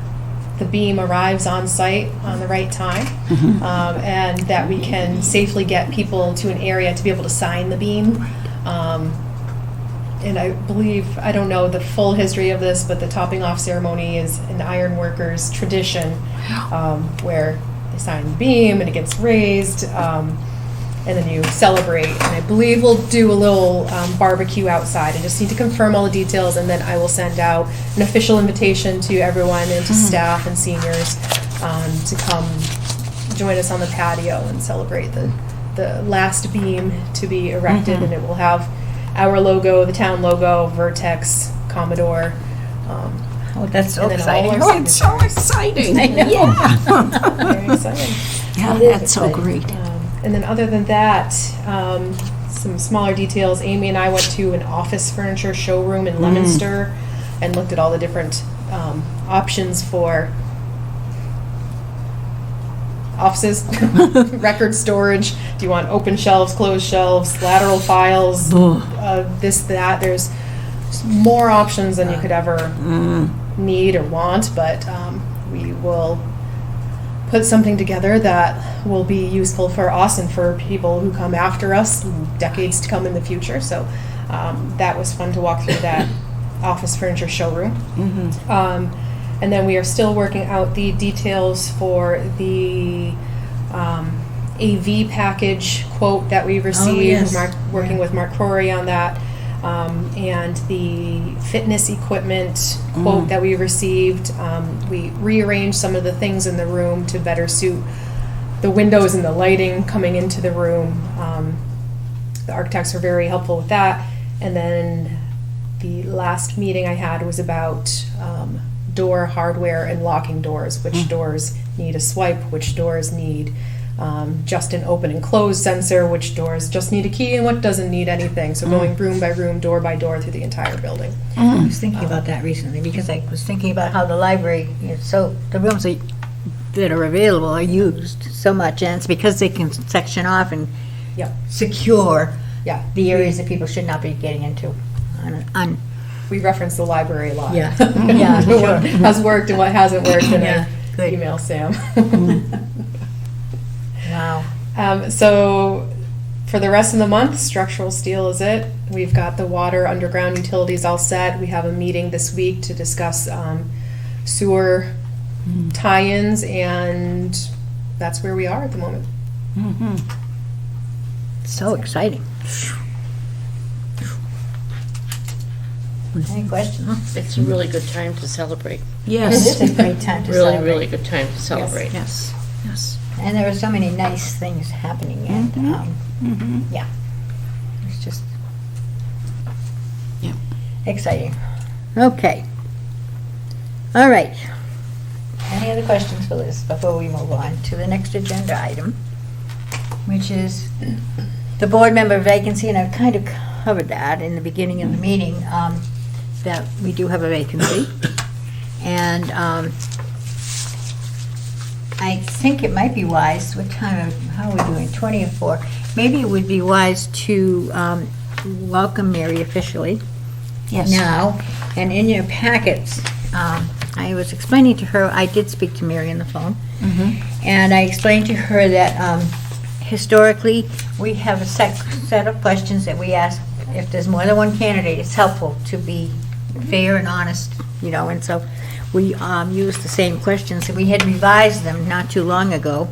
Speaker 2: the beam arrives on site on the right time, and that we can safely get people to an area to be able to sign the beam. And I believe, I don't know the full history of this, but the topping off ceremony is an ironworkers tradition, where they sign the beam and it gets raised, and then you celebrate. And I believe we'll do a little barbecue outside. I just need to confirm all the details, and then I will send out an official invitation to everyone and to staff and seniors to come join us on the patio and celebrate the last beam to be erected. And it will have our logo, the town logo, Vertex, Commodore.
Speaker 1: Oh, that's so
Speaker 2: And then all
Speaker 1: exciting.
Speaker 2: our
Speaker 6: Oh, it's so exciting.
Speaker 1: I know.
Speaker 6: Yeah.
Speaker 2: Very exciting.
Speaker 6: Yeah,
Speaker 1: It is
Speaker 6: that's so
Speaker 1: exciting.
Speaker 6: great.
Speaker 2: And then other than that, some smaller details. Amy and I went to an office furniture showroom in Leominster and looked at all the different options for offices, record storage. Do you want open shelves, closed shelves, lateral files, this, that? There's more options than you could ever need or want, but we will put something together that will be useful for us and for people who come after us, decades to come in the future. So that was fun to walk through that office furniture showroom. And then we are still working out the details for the AV package quote that we received.
Speaker 1: yes.
Speaker 2: Working with Mark Crory on that. And the fitness equipment quote that we received. We rearranged some of the things in the room to better suit the windows and the lighting coming into the room. The architects were very helpful with that. And then the last meeting I had was about door hardware and locking doors, which doors need a swipe, which doors need just an open and close sensor, which doors just need a key and what doesn't need anything. So going room by room, door by door through the entire building.
Speaker 1: I was thinking about that recently because I was thinking about how the library, so the rooms that are available are used so much, and it's because they can section off and
Speaker 2: Yep.
Speaker 1: secure
Speaker 2: Yeah.
Speaker 1: the areas that people should not be getting into.
Speaker 2: We reference the library a lot.
Speaker 1: Yeah. Yeah,
Speaker 2: What
Speaker 1: sure.
Speaker 2: has worked and what hasn't worked, and
Speaker 1: Yeah,
Speaker 2: I
Speaker 1: good.
Speaker 2: email Sam.
Speaker 1: Wow.
Speaker 2: So for the rest of the month, structural steel is it. We've got the water underground utilities all set. We have a meeting this week to discuss sewer tie-ins, and that's where we are at the moment.
Speaker 1: So exciting. Any questions?
Speaker 3: It's a really good time to celebrate.
Speaker 6: Yes.
Speaker 1: It is a great time to
Speaker 3: Really,
Speaker 1: celebrate.
Speaker 3: really good time to celebrate.
Speaker 6: Yes. Yes.
Speaker 1: And there are so many nice things happening, and, yeah, it's just
Speaker 6: Yeah.
Speaker 1: exciting. Okay. All right. Any other questions for Liz before we move on to the next agenda item, which is the board member vacancy, and I've kind of covered that in the beginning of the meeting, that we do have a vacancy. And I think it might be wise, what time, how are we doing, 20 and 4? Maybe it would be wise to welcome Mary officially
Speaker 6: Yes.
Speaker 1: now. And in your packets, I was explaining to her, I did speak to Mary on the phone, and I explained to her that historically, we have a set of questions that we ask. If there's more than one candidate, it's helpful to be fair and honest, and so we use the same questions, and we had revised them not too long ago.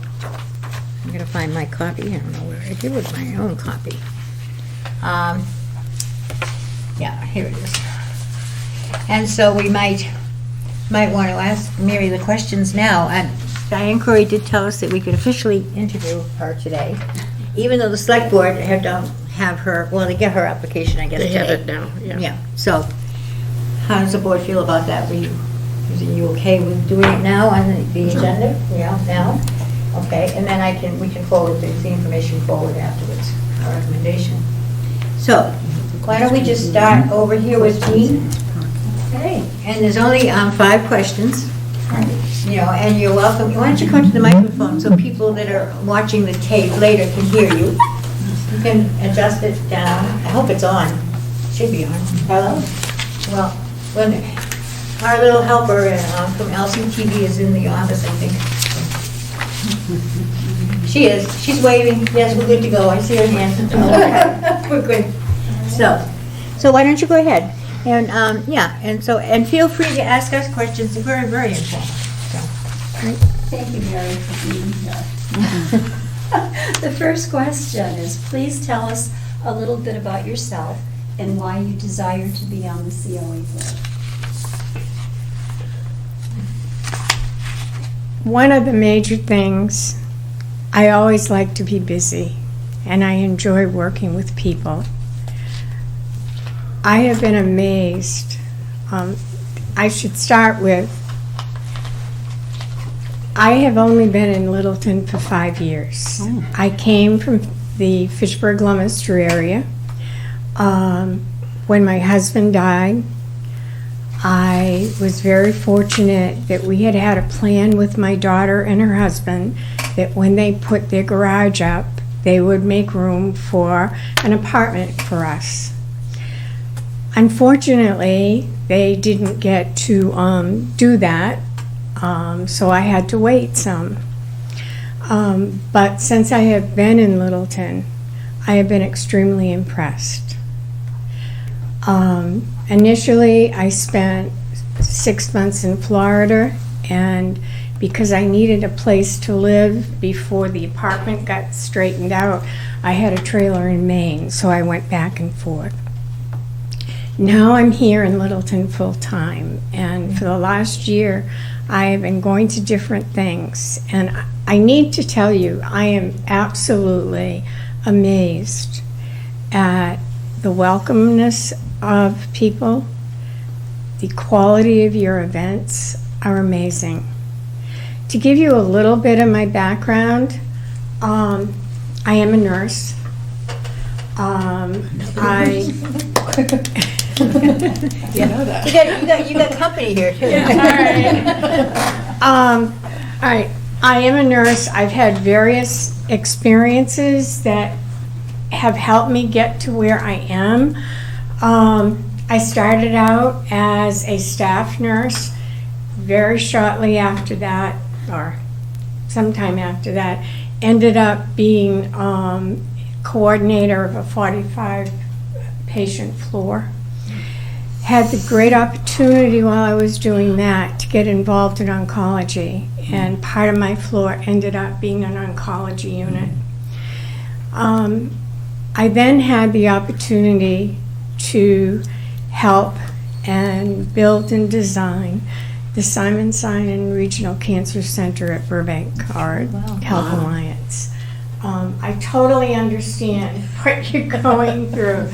Speaker 1: I'm going to find my copy. I don't know where I did with my own copy. Yeah, here it is. And so we might want to ask Mary the questions now. And Diane Corey did tell us that we could officially interview her today, even though the select board don't have her, well, they get her application, I guess,
Speaker 3: They have
Speaker 1: today.
Speaker 3: it now, yeah.
Speaker 1: Yeah, so how does the board feel about that? Is you okay with doing it now on the agenda? Yeah, now? Okay, and then we can forward the information forward afterwards, our recommendation. So, why don't we just start over here with Jean? Okay. And there's only 5 questions. And you're welcome. Why don't you come to the microphone so people that are watching the tape later can hear you? You can adjust it down. I hope it's on. Should be on. Hello? Well, our little helper from LCTV is in the office, I think. She is. She's waving. Yes, we're good to go. I see her hand. Okay. We're good. So why don't you go ahead? And, and feel free to ask us questions. They're very, very informal. So.
Speaker 4: Thank you, Mary, for being here. The first question is, please tell us a little bit about yourself and why you desire to be on the COA board.
Speaker 7: One of the major things, I always like to be busy, and I enjoy working with people. I have been amazed. I should start with, I have only been in Littleton for 5 years. I came from the Fitchburg-Leominster area. When my husband died, I was very fortunate that we had a plan with my daughter and her husband that when they put their garage up, they would make room for an apartment for us. Unfortunately, they didn't get to do that, so I had to wait some. But since I have been in Littleton, I have been extremely impressed. Initially, I spent 6 months in Florida, and because I needed a place to live before the apartment got straightened out, I had a trailer in Maine, so I went back and forth. Now I'm here in Littleton full-time, and for the last year, I have been going to different things. And I need to tell you, I am absolutely amazed at the welcomeness of people. The quality of your events are amazing. To give you a little bit of my background, I am a nurse.
Speaker 1: You got company here, too.
Speaker 7: All right. I am a nurse. I've had various experiences that have helped me get to where I am. I started out as a staff nurse. Very shortly after that, or sometime after that, ended up being coordinator of a 45 patient floor. Had the great opportunity while I was doing that to get involved in oncology, and part of my floor ended up being an oncology unit. I then had the opportunity to help and build and design the Simon Simon Regional Cancer Center at Burbank, our Health Alliance. I totally understand what you're going through.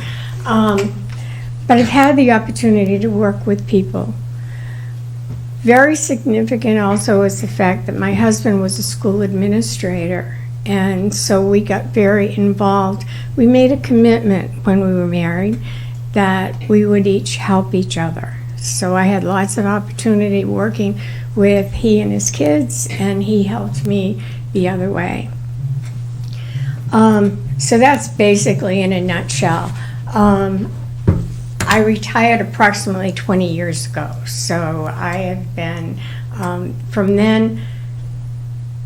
Speaker 7: But I've had the opportunity to work with people. Very significant also is the fact that my husband was a school administrator, and so we got very involved. We made a commitment when we were married that we would each help each other. So I had lots of opportunity working with he and his kids, and he helped me the other way. So that's basically in a nutshell. I retired approximately 20 years ago, so I have been, from then,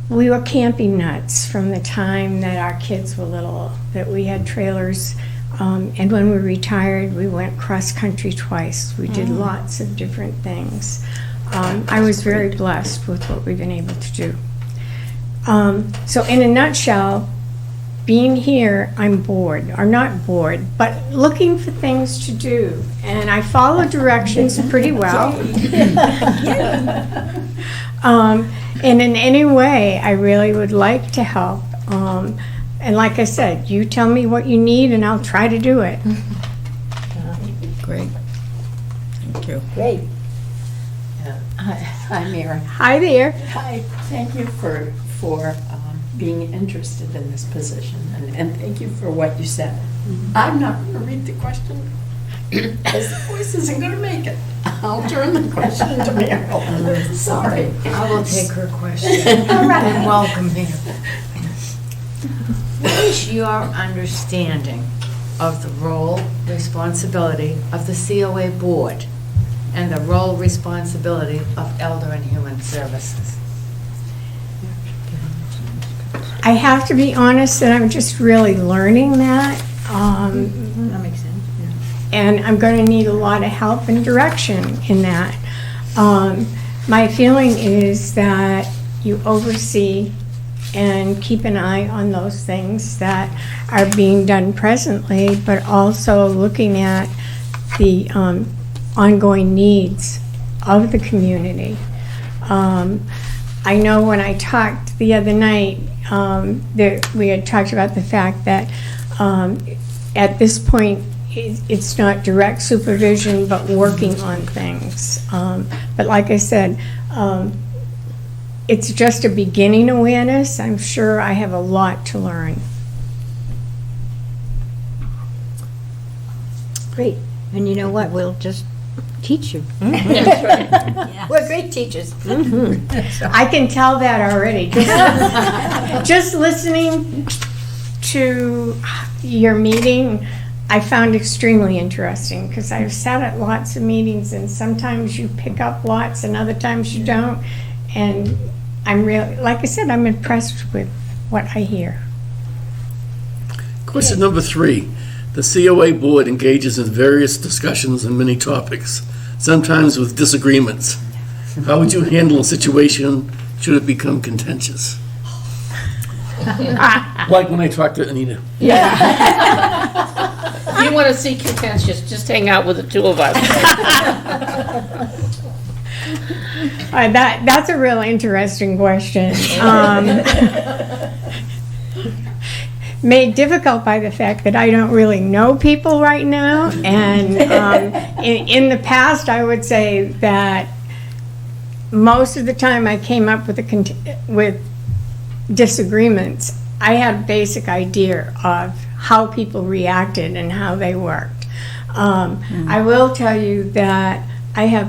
Speaker 7: we were camping nuts from the time that our kids were little, that we had trailers, and when we retired, we went cross-country twice. We did lots of different things. I was very blessed with what we've been able to do. So in a nutshell, being here, I'm bored, or not bored, but looking for things to do. And I follow directions pretty well. And in any way, I really would like to help. And like I said, you tell me what you need and I'll try to do it.
Speaker 6: Great. Thank you.
Speaker 1: Great.
Speaker 6: Hi, Mary.
Speaker 7: Hi there.
Speaker 6: Hi. Thank you for being interested in this position, and thank you for what you said. I'm not going to read the question, as the voice isn't going to make it. I'll turn the question to Meryl. Sorry.
Speaker 5: I will take her question and welcome you. What is your understanding of the role, responsibility of the COA board and the role, responsibility of Elder and Human Services?
Speaker 7: I have to be honest that I'm just really learning that.
Speaker 1: That makes sense.
Speaker 7: And I'm going to need a lot of help and direction in that. My feeling is that you oversee and keep an eye on those things that are being done presently, but also looking at the ongoing needs of the community. I know when I talked the other night, we had talked about the fact that at this point, it's not direct supervision, but working on things. But like I said, it's just a beginning awareness. I'm sure I have a lot to learn.
Speaker 1: Great. And you know what? We'll just teach you.
Speaker 3: That's right.
Speaker 1: We're great teachers.
Speaker 7: I can tell that already. Just listening to your meeting, I found extremely interesting because I've sat at lots of meetings and sometimes you pick up lots and other times you don't. And I'm really, like I said, I'm impressed with what I hear.
Speaker 9: Question number 3. The COA board engages in various discussions on many topics, sometimes with disagreements. How would you handle a situation should it become contentious? Like when I talked to Anita.
Speaker 3: If you want to see contentious, just hang out with the two of us.
Speaker 7: That's a real interesting question. Made difficult by the fact that I don't really know people right now. And in the past, I would say that most of the time I came up with disagreements, I had a basic idea of how people reacted and how they worked. I will tell you that I have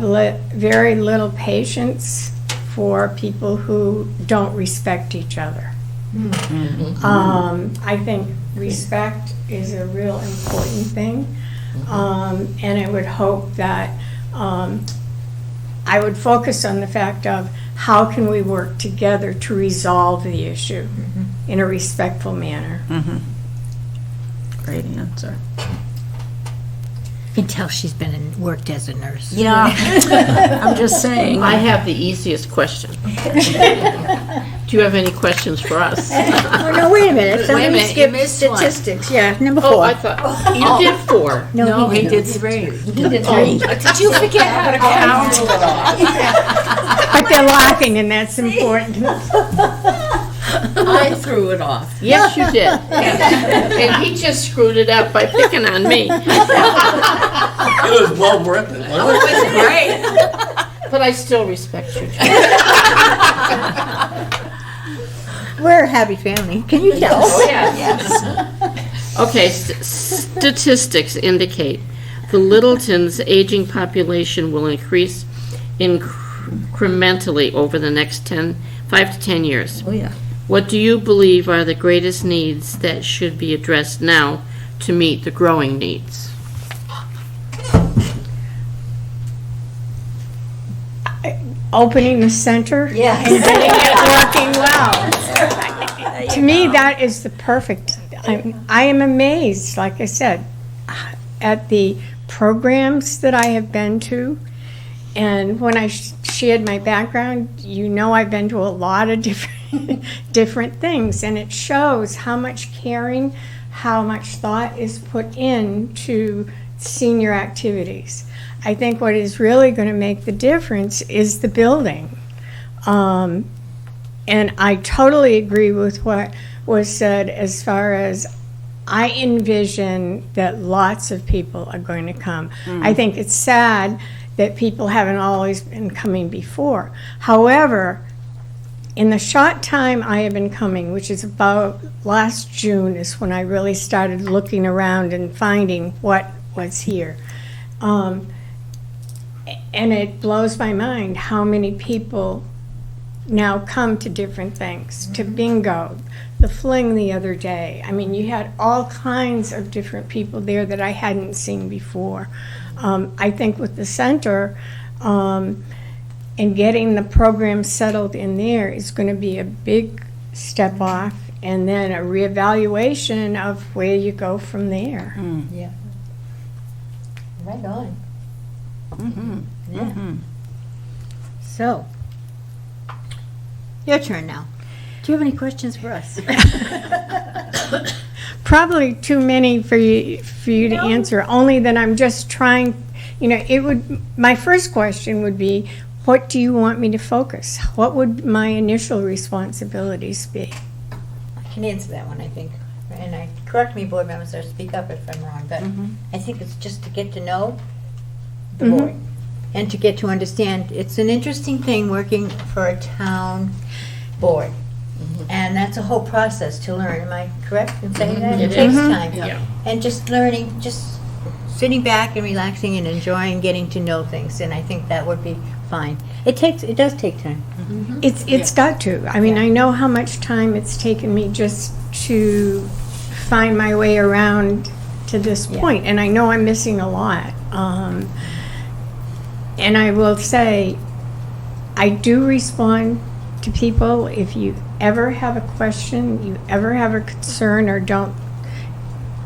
Speaker 7: very little patience for people who don't respect each other. I think respect is a real important thing, and I would hope that I would focus on the fact of how can we work together to resolve the issue in a respectful manner.
Speaker 10: Great answer.
Speaker 1: You can tell she's been and worked as a nurse.
Speaker 10: Yeah, I'm just saying.
Speaker 3: I have the easiest question. Do you have any questions for us?
Speaker 1: Oh, no, wait a minute. Somebody
Speaker 5: minute, you
Speaker 1: skipped
Speaker 5: missed one.
Speaker 1: statistics. Yeah, number
Speaker 3: Oh,
Speaker 1: 4.
Speaker 3: I thought, you did 4.
Speaker 5: No, he did 3. Did you forget how to count?
Speaker 7: But they're laughing, and that's important.
Speaker 10: I threw it off.
Speaker 3: Yes, you did. And he just screwed it up by picking on me.
Speaker 9: It was well worth it. wasn't it?
Speaker 5: Great.
Speaker 3: But I still respect you.
Speaker 1: We're a happy family. Can you tell?
Speaker 3: Oh, yes. Okay, statistics indicate the Littleton's aging population will increase incrementally over the next 5 to 10 years.
Speaker 10: Oh, yeah.
Speaker 3: What do you believe are the greatest needs that should be addressed now to meet the growing needs?
Speaker 7: Opening the center and getting it working well. To me, that is the perfect. I am amazed, like I said, at the programs that I have been to. And when I shared my background, you know I've been to a lot of different things. And it shows how much caring, how much thought is put into senior activities. I think what is really going to make the difference is the building. And I totally agree with what was said as far as I envision that lots of people are going to come. I think it's sad that people haven't always been coming before. However, in the short time I have been coming, which is about last June, is when I really started looking around and finding what was here. And it blows my mind how many people now come to different things, to bingo, the fling the other day. I mean, you had all kinds of different people there that I hadn't seen before. I think with the center and getting the program settled in there is going to be a big step off, and then a reevaluation of where you go from there.
Speaker 1: Yeah. Right on. Yeah. So, your turn now. Do you have any questions for us?
Speaker 7: Probably too many for you to answer, only that I'm just trying, my first question would be, what do you want me to focus? What would my initial responsibilities be?
Speaker 1: I can answer that one, I think. And correct me, board members, or speak up if I'm wrong, but I think it's just to get to know the board and to get to understand. It's an interesting thing working for a town board. And that's a whole process to learn. Am I correct in saying that? It takes time.
Speaker 3: Yeah.
Speaker 1: And just learning, just sitting back and relaxing and enjoying getting to know things, and I think that would be fine. It does take time.
Speaker 7: It's got to. I mean, I know how much time it's taken me just to find my way around to this point, and I know I'm missing a lot. And I will say, I do respond to people. If you ever have a question, you ever have a concern, or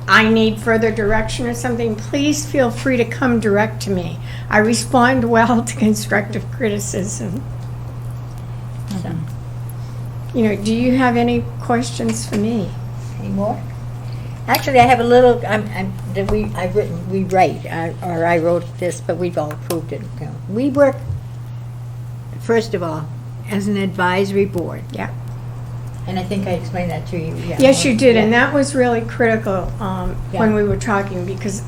Speaker 7: I need further direction or something, please feel free to come direct to me. I respond well to constructive criticism. So, do you have any questions for me?
Speaker 1: Any more? Actually, I have a little, I wrote this, but we've all approved it. We work, first of all, as an advisory board.
Speaker 7: Yeah.
Speaker 1: And I think I explained that to you.
Speaker 7: Yes, you did, and
Speaker 1: Yeah.
Speaker 7: that was really critical when we were talking, because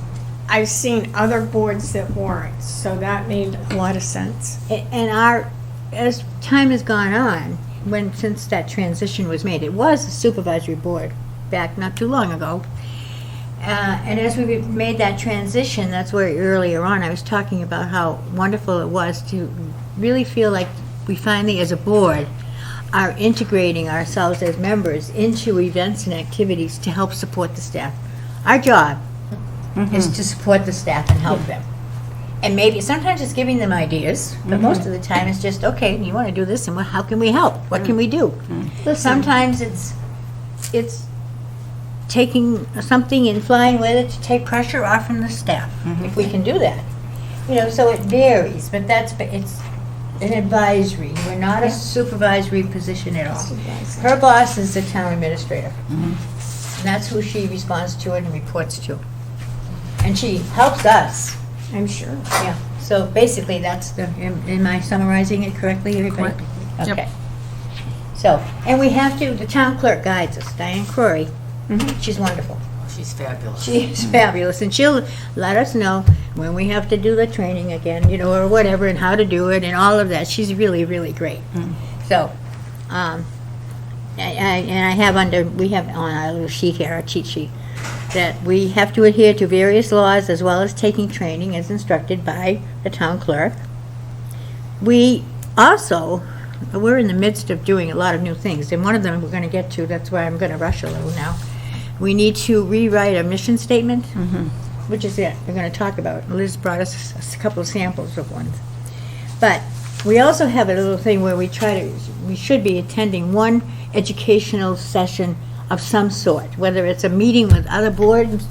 Speaker 7: I've seen other boards that weren't, so that made a lot of sense.
Speaker 1: And as time has gone on, since that transition was made, it was a supervisory board back not too long ago. And as we made that transition, that's where earlier on I was talking about how wonderful it was to really feel like we finally, as a board, are integrating ourselves as members into events and activities to help support the staff. Our job is to support the staff and help them. And maybe sometimes it's giving them ideas, but most of the time it's just, okay, you want to do this, and how can we help? What can we do? Sometimes it's taking something and flying with it to take pressure off from the staff, if we can do that. So it varies, but it's an advisory. We're not a supervisory position at all. Her boss is the town administrator. And that's who she responds to and reports to. And she helps us.
Speaker 7: I'm sure.
Speaker 1: Yeah. So basically, that's am I summarizing it correctly, everybody?
Speaker 10: Correct.
Speaker 1: Okay. So, and we have to, the town clerk guides us, Diane Crory. She's wonderful.
Speaker 5: She's fabulous.
Speaker 1: She is fabulous, and she'll let us know when we have to do the training again, or whatever, and how to do it, and all of that. She's really, really great. So, we have on our little sheet here, our cheat sheet, that we have to adhere to various laws as well as taking training as instructed by the town clerk. We also, we're in the midst of doing a lot of new things, and one of them we're going to get to, that's why I'm going to rush a little now. We need to rewrite a mission statement, which is it. We're going to talk about it. Liz brought us a couple of samples of ones. But we also have a little thing where we should be attending one educational session of some sort, whether it's a meeting with other boards,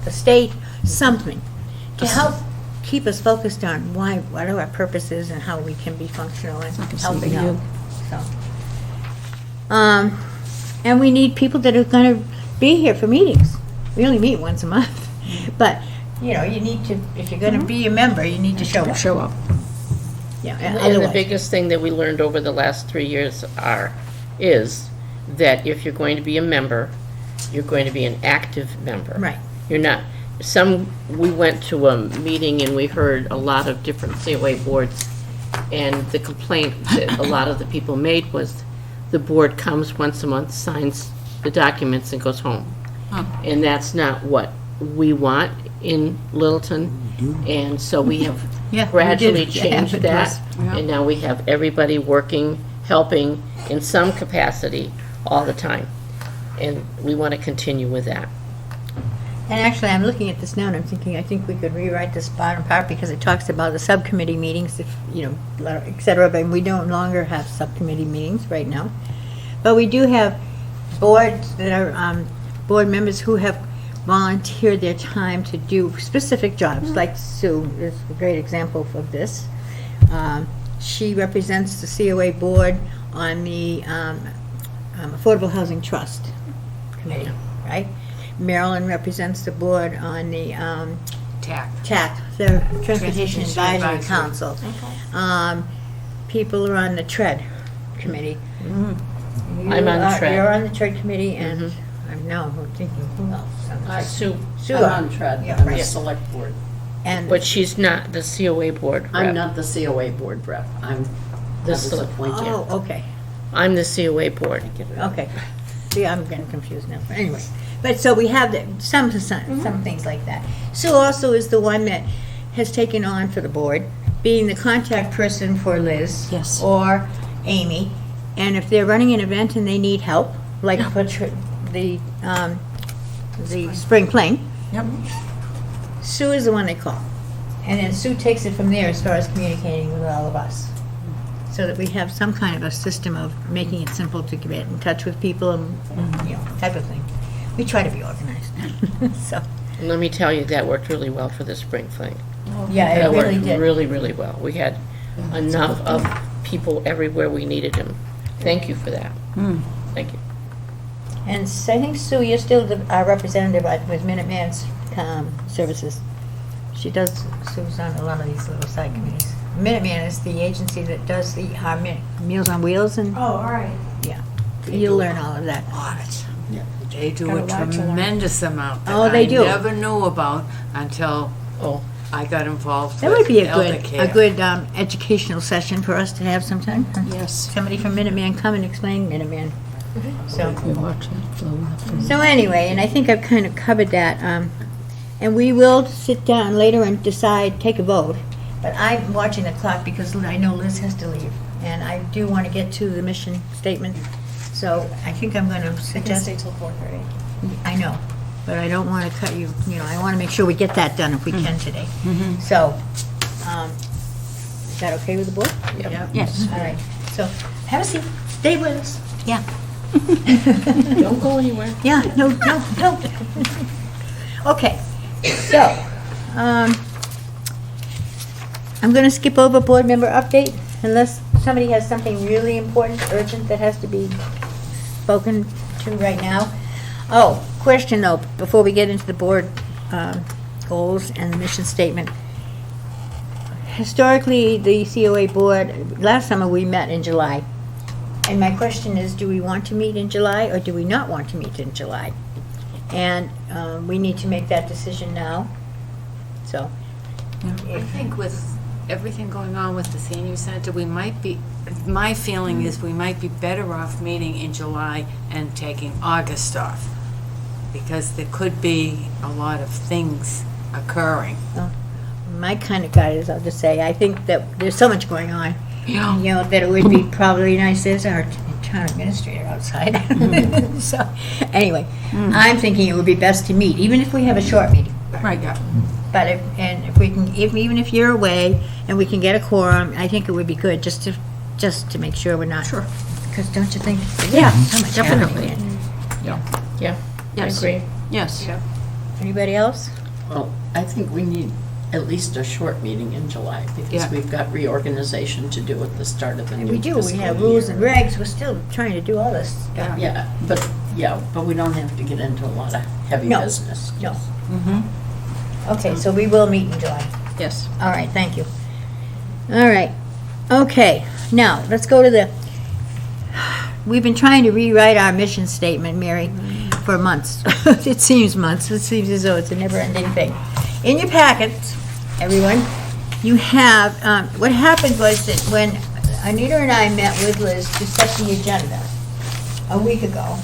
Speaker 1: the state, something, to help keep us focused on what are our purposes and how we can be functional and helping out. So, and we need people that are going to be here for meetings. We only meet once a month, but you need to. If you're going to be a member, you need to show up. Yeah.
Speaker 3: And the
Speaker 1: Otherwise,
Speaker 3: biggest thing that we learned over the last 3 years is that if you're going to be a member, you're going to be an active member.
Speaker 1: right.
Speaker 3: You're not. We went to a meeting and we heard a lot of different COA boards, and the complaint that a lot of the people made was the board comes once a month, signs the documents, and goes home. And that's not what we want in Littleton. And so we have gradually changed that. And now we have everybody working, helping in some capacity all the time. And we want to continue with that.
Speaker 1: And actually, I'm looking at this now, and I'm thinking, I think we could rewrite this bottom part because it talks about the subcommittee meetings, et cetera, but we no longer have subcommittee meetings right now. But we do have boards that are board members who have volunteered their time to do specific jobs, like Sue is a great example of this. She represents the COA board on the Affordable Housing Trust Committee, right? Marilyn represents the board on the TAC, the Transportation Advisory Council. People are on the TRED Committee.
Speaker 3: I'm on TRED.
Speaker 1: You're on the TRED Committee, and I'm thinking, who else? on the TRED?
Speaker 3: Sue,
Speaker 6: I'm on TRED,
Speaker 1: Yeah,
Speaker 6: I'm
Speaker 1: right.
Speaker 6: a select board.
Speaker 1: And
Speaker 3: but she's not the COA board rep.
Speaker 6: I'm not the COA board rep, I was
Speaker 3: select-
Speaker 6: appointed.
Speaker 1: oh, okay,
Speaker 3: I'm the COA board.
Speaker 1: okay. See, I'm getting confused now, but anyway. But so we have some things like that. Sue also is the one that has taken on for the board, being the contact person for Liz.
Speaker 10: Yes.
Speaker 1: Or Amy. And if they're running an event and they need help, like for the spring fling,
Speaker 10: Yep.
Speaker 1: Sue is the one they call. And then Sue takes it from there as far as communicating with all of us. So that we have some kind of a system of making it simple to get in touch with people and, you know, type of thing. We try to be organized. So,
Speaker 3: And let me tell you, that worked really well for the spring fling.
Speaker 1: yeah, it
Speaker 3: That
Speaker 1: really
Speaker 3: worked
Speaker 1: did.
Speaker 3: really, really well. We had enough of people everywhere we needed them. Thank you for that. Thank you.
Speaker 1: And I think, Sue, you're still our representative with Minuteman's services. Sue's on a lot of these little side committees. Minuteman is the agency that does our Meals on Wheels and,
Speaker 7: Oh, all right.
Speaker 1: yeah. You'll learn all of that.
Speaker 5: They do
Speaker 7: Gotta
Speaker 5: a
Speaker 7: watch a lot.
Speaker 5: tremendous amount that
Speaker 1: Oh, they do.
Speaker 5: I never knew about until I got involved
Speaker 1: That
Speaker 5: with
Speaker 1: would be a
Speaker 5: elder
Speaker 1: good,
Speaker 5: care.
Speaker 1: educational session for us to have sometime.
Speaker 10: Yes.
Speaker 1: Somebody from Minuteman come and explain Minuteman. So.
Speaker 10: You watch it flow up and
Speaker 1: So anyway, and I think I've kind of covered that, and we will sit down later and decide, take a vote. But I'm watching the clock because I know Liz has to leave, and I do want to get to the mission statement. So I think I'm going to suggest.
Speaker 2: stay till 4:30.
Speaker 1: I know, but I don't want to cut you, I want to make sure we get that done if we can today. So, is that okay with the board?
Speaker 10: Yes.
Speaker 1: All right, so have a seat, stay with us. Yeah.
Speaker 3: Don't go anywhere.
Speaker 1: Yeah, no. Okay, so, I'm gonna skip over board member update unless somebody has something really important, urgent that has to be spoken to right now. Oh, question though, before we get into the board, goals and the mission statement. Historically, the COA board, last summer we met in July. And my question is, do we want to meet in July or do we not want to meet in July? And we need to make that decision now. So,
Speaker 5: I think with everything going on with the senior center, we might be, my feeling is we might be better off meeting in July and taking August off. Because there could be a lot of things occurring.
Speaker 1: my kind of guy is, I'll just say, I think that there's so much going on.
Speaker 5: Yeah.
Speaker 1: That it would be probably nice, there's our town administrator outside. So, anyway, I'm thinking it would be best to meet, even if we have a short meeting.
Speaker 10: Right.
Speaker 1: But if we can, even if you're away and we can get a quorum, I think it would be good just to make sure we're not.
Speaker 10: Sure.
Speaker 1: Because don't you think? Yeah, so much
Speaker 10: Definitely.
Speaker 1: happening.
Speaker 3: Yeah, I
Speaker 10: Yes.
Speaker 3: agree.
Speaker 10: Yes.
Speaker 1: Anybody else?
Speaker 6: Well, I think we need at least a short meeting in July because
Speaker 5: Yeah.
Speaker 6: we've got reorganization to do at the start of the new
Speaker 1: We do,
Speaker 6: fiscal
Speaker 1: we have rules
Speaker 6: year.
Speaker 1: and regs, we're still trying to do all this stuff.
Speaker 6: Yeah, but we don't have to get into a lot of heavy
Speaker 1: No.
Speaker 6: business.
Speaker 1: No. Okay, so we will meet in July.
Speaker 10: Yes.
Speaker 1: All right, thank you. All right, okay, now, let's go to we've been trying to rewrite our mission statement, Mary, for months. It seems months, it seems as though it's a never-ending thing. In your packets, everyone, you have, what happened was that when Anita and I met with Liz to set the agenda a week ago,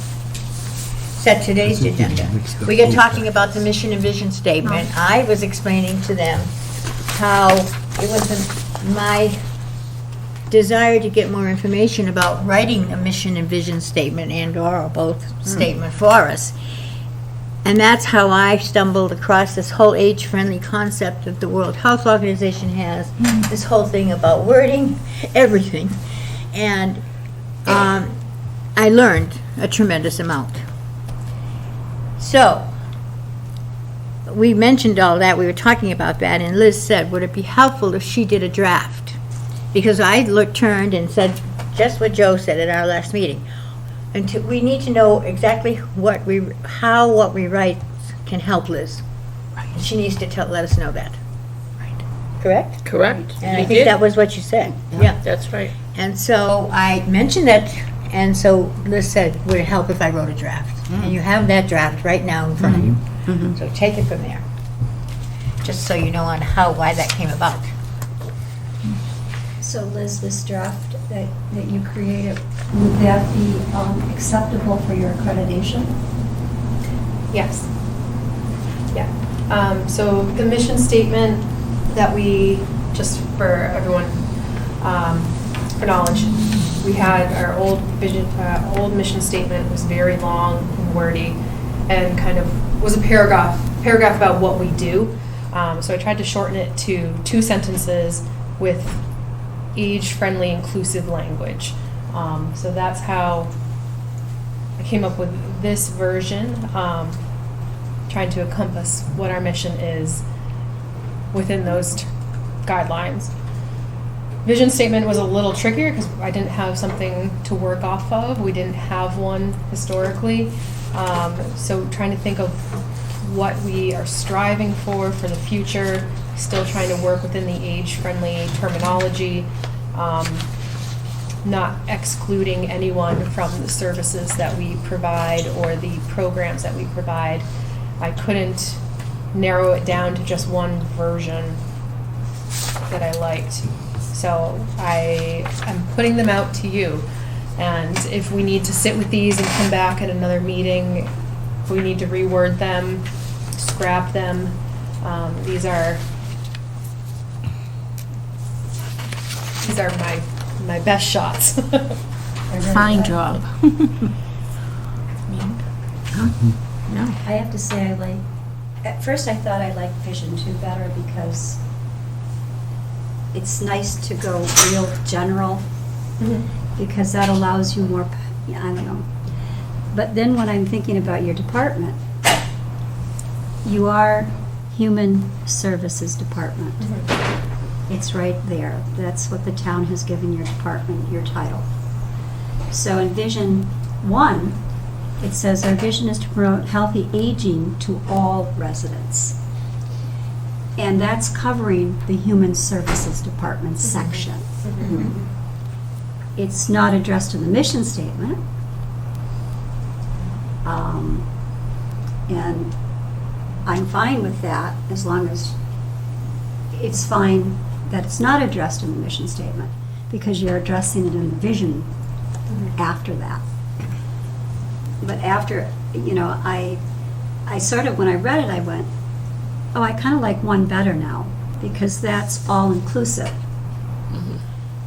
Speaker 1: set today's agenda. We got talking about the mission and vision statement. I was explaining to them how it was my desire to get more information about writing a mission and vision statement and/or both statement for us. And that's how I stumbled across this whole age-friendly concept that the World Health Organization has, this whole thing about wording, everything. And I learned a tremendous amount. So, we mentioned all that, we were talking about that, and Liz said, would it be helpful if she did a draft? Because I turned and said just what Joe said at our last meeting. And we need to know exactly what we write can help Liz. And she needs to let us know that. Correct?
Speaker 3: Correct.
Speaker 1: And I
Speaker 3: You
Speaker 1: think
Speaker 3: did.
Speaker 1: that was what you said. Yeah.
Speaker 3: That's right.
Speaker 1: And so I mentioned that, and so Liz said, would it help if I wrote a draft? And you have that draft right now in front of you. So take it from there. Just so you know on why that came about.
Speaker 4: So Liz, this draft that you created, would that be acceptable for your accreditation?
Speaker 2: Yes. Yeah. So the mission statement that we, just for everyone, for knowledge, we had our old mission statement was very long and wordy and kind of was a paragraph about what we do. So I tried to shorten it to 2 sentences with age-friendly, inclusive language. So that's how I came up with this version, trying to encompass what our mission is within those guidelines. Vision statement was a little trickier because I didn't have something to work off of. We didn't have one historically. So trying to think of what we are striving for the future, still trying to work within the age-friendly terminology, not excluding anyone from the services that we provide or the programs that we provide. I couldn't narrow it down to just one version that I liked. So I am putting them out to you. And if we need to sit with these and come back at another meeting, if we need to reword them, scrap them, these are my best shots.
Speaker 10: Fine job.
Speaker 4: I have to say at first I thought I liked Vision 2 better because it's nice to go real general, because that allows you more, I don't know. But then when I'm thinking about your department, you are Human Services Department. It's right there. That's what the town has given your department, your title. So in Vision 1, it says our vision is to promote healthy aging to all residents. And that's covering the Human Services Department section. It's not addressed in the mission statement. And I'm fine with that as long as it's fine that it's not addressed in the mission statement, because you're addressing it in the vision after that. But after, I sort of, when I read it, I went, oh, I kind of like 1 better now, because that's all inclusive.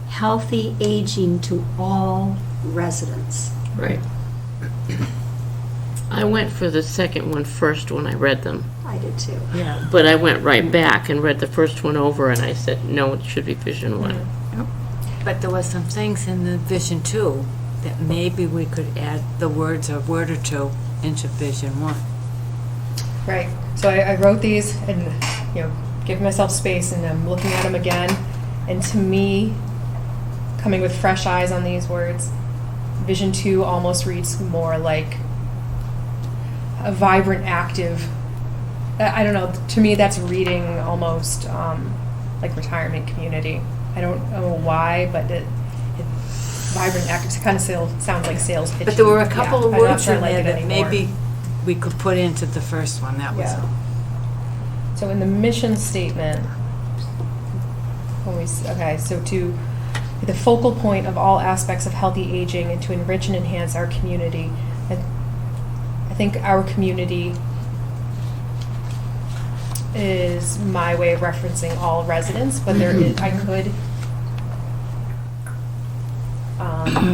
Speaker 4: Healthy aging to all residents.
Speaker 3: Right. I went for the second one first when I read them.
Speaker 4: I did too.
Speaker 3: Yeah. But I went right back and read the first one over, and I said, no, it should be Vision 1.
Speaker 5: But there were some things in the Vision 2 that maybe we could add the words, a word or two, into Vision 1.
Speaker 2: Right. So I wrote these and, give myself space, and I'm looking at them again. And to me, coming with fresh eyes on these words, Vision 2 almost reads more like a vibrant, active, I don't know, to me that's reading almost like retirement community. I don't know why, but it vibrant, active, kind of sounds like sales pitch.
Speaker 5: But there were a couple of
Speaker 2: I'm not
Speaker 5: words
Speaker 2: sure I
Speaker 5: in
Speaker 2: like
Speaker 5: there
Speaker 2: it
Speaker 5: that
Speaker 2: anymore.
Speaker 5: maybe we could put into the first one, that was
Speaker 2: Yeah.
Speaker 5: all.
Speaker 2: So in the mission statement, so to be the focal point of all aspects of healthy aging and to enrich and enhance our community. I think our community is my way of referencing all residents, but I could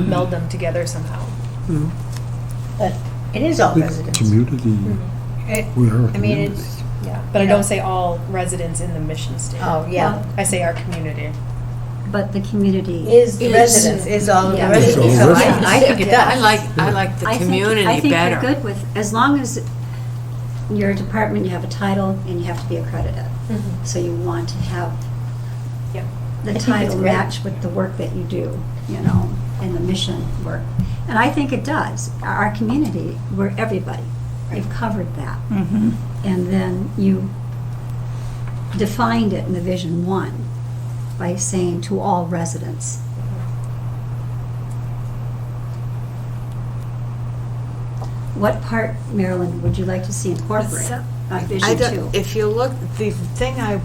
Speaker 2: meld them together somehow.
Speaker 1: But it is all residents.
Speaker 8: Community, we are a
Speaker 1: I mean,
Speaker 8: community.
Speaker 1: it's,
Speaker 2: Yeah, but I don't say all residents in the mission statement.
Speaker 1: oh, yeah.
Speaker 2: I say our community.
Speaker 4: But the community
Speaker 1: Is the residents, is all of the
Speaker 4: Yeah.
Speaker 1: residents.
Speaker 8: It's
Speaker 1: So
Speaker 8: all
Speaker 1: I think it does.
Speaker 5: I like the
Speaker 4: I think
Speaker 5: community better.
Speaker 4: you're good with, as long as your department, you have a title and you have to be accredited. So you want to have
Speaker 2: Yep.
Speaker 4: the
Speaker 1: I think it's
Speaker 4: title
Speaker 1: great.
Speaker 4: match with the work that you do, and the mission work. And I think it does. Our community, we're everybody. You've covered that. And then you defined it in the Vision 1 by saying to all residents. What part, Marilyn, would you like to see incorporated on
Speaker 11: I
Speaker 4: Vision
Speaker 11: don't-
Speaker 4: 2?
Speaker 11: If you look, the thing I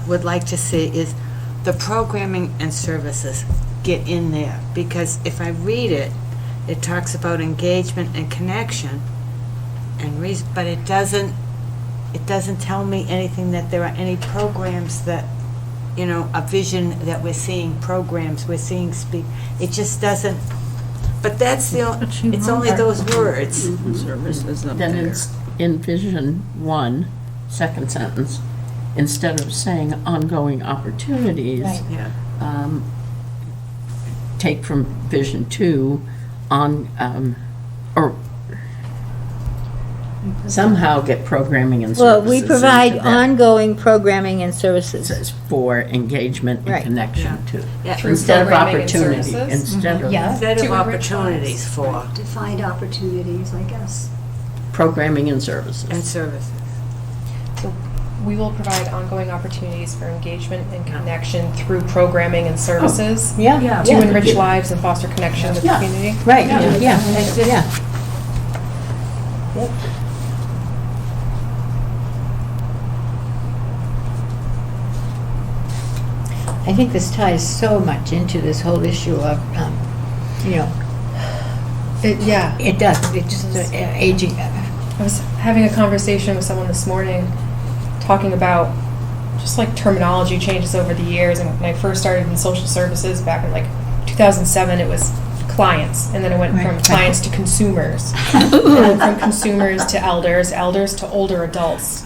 Speaker 11: would like to see is
Speaker 5: the programming and services get in there? Because if I read it, it talks about engagement and connection, and but it doesn't tell me anything that there are any programs that, you know, a vision that we're seeing, programs we're seeing speak. It just doesn't, but that's it's only those words.
Speaker 10: Services up
Speaker 3: Then
Speaker 10: there.
Speaker 3: it's in Vision 1, second sentence, instead of saying ongoing opportunities,
Speaker 1: Right.
Speaker 5: Yeah.
Speaker 3: take from Vision 2 on, or somehow get programming and
Speaker 1: Well,
Speaker 3: services.
Speaker 1: we provide
Speaker 3: into that.
Speaker 1: ongoing programming and services.
Speaker 3: Says for engagement
Speaker 1: Right.
Speaker 3: and connection to,
Speaker 5: Yeah.
Speaker 3: instead of
Speaker 2: programming and
Speaker 3: opportunity,
Speaker 2: services?
Speaker 3: instead of
Speaker 1: Yeah.
Speaker 5: Instead of
Speaker 2: To enrich
Speaker 5: opportunities for,
Speaker 4: To find opportunities, I guess.
Speaker 3: programming and services.
Speaker 5: and services.
Speaker 2: So we will provide ongoing opportunities for engagement and connection through programming and services
Speaker 1: Yeah.
Speaker 2: to enrich lives and foster connection with the
Speaker 3: Yeah.
Speaker 2: community.
Speaker 1: Right,
Speaker 3: Yeah.
Speaker 1: yeah,
Speaker 5: It's just-
Speaker 1: yeah. Yep. I think this ties so much into this whole issue of, you know,
Speaker 2: Yeah.
Speaker 1: it does, it just, aging.
Speaker 2: I was having a conversation with someone this morning talking about just like terminology changes over the years. And when I first started in social services back in like 2007, it was clients. And then it went from
Speaker 1: Right.
Speaker 2: clients to consumers. And then from consumers to elders, elders to older adults.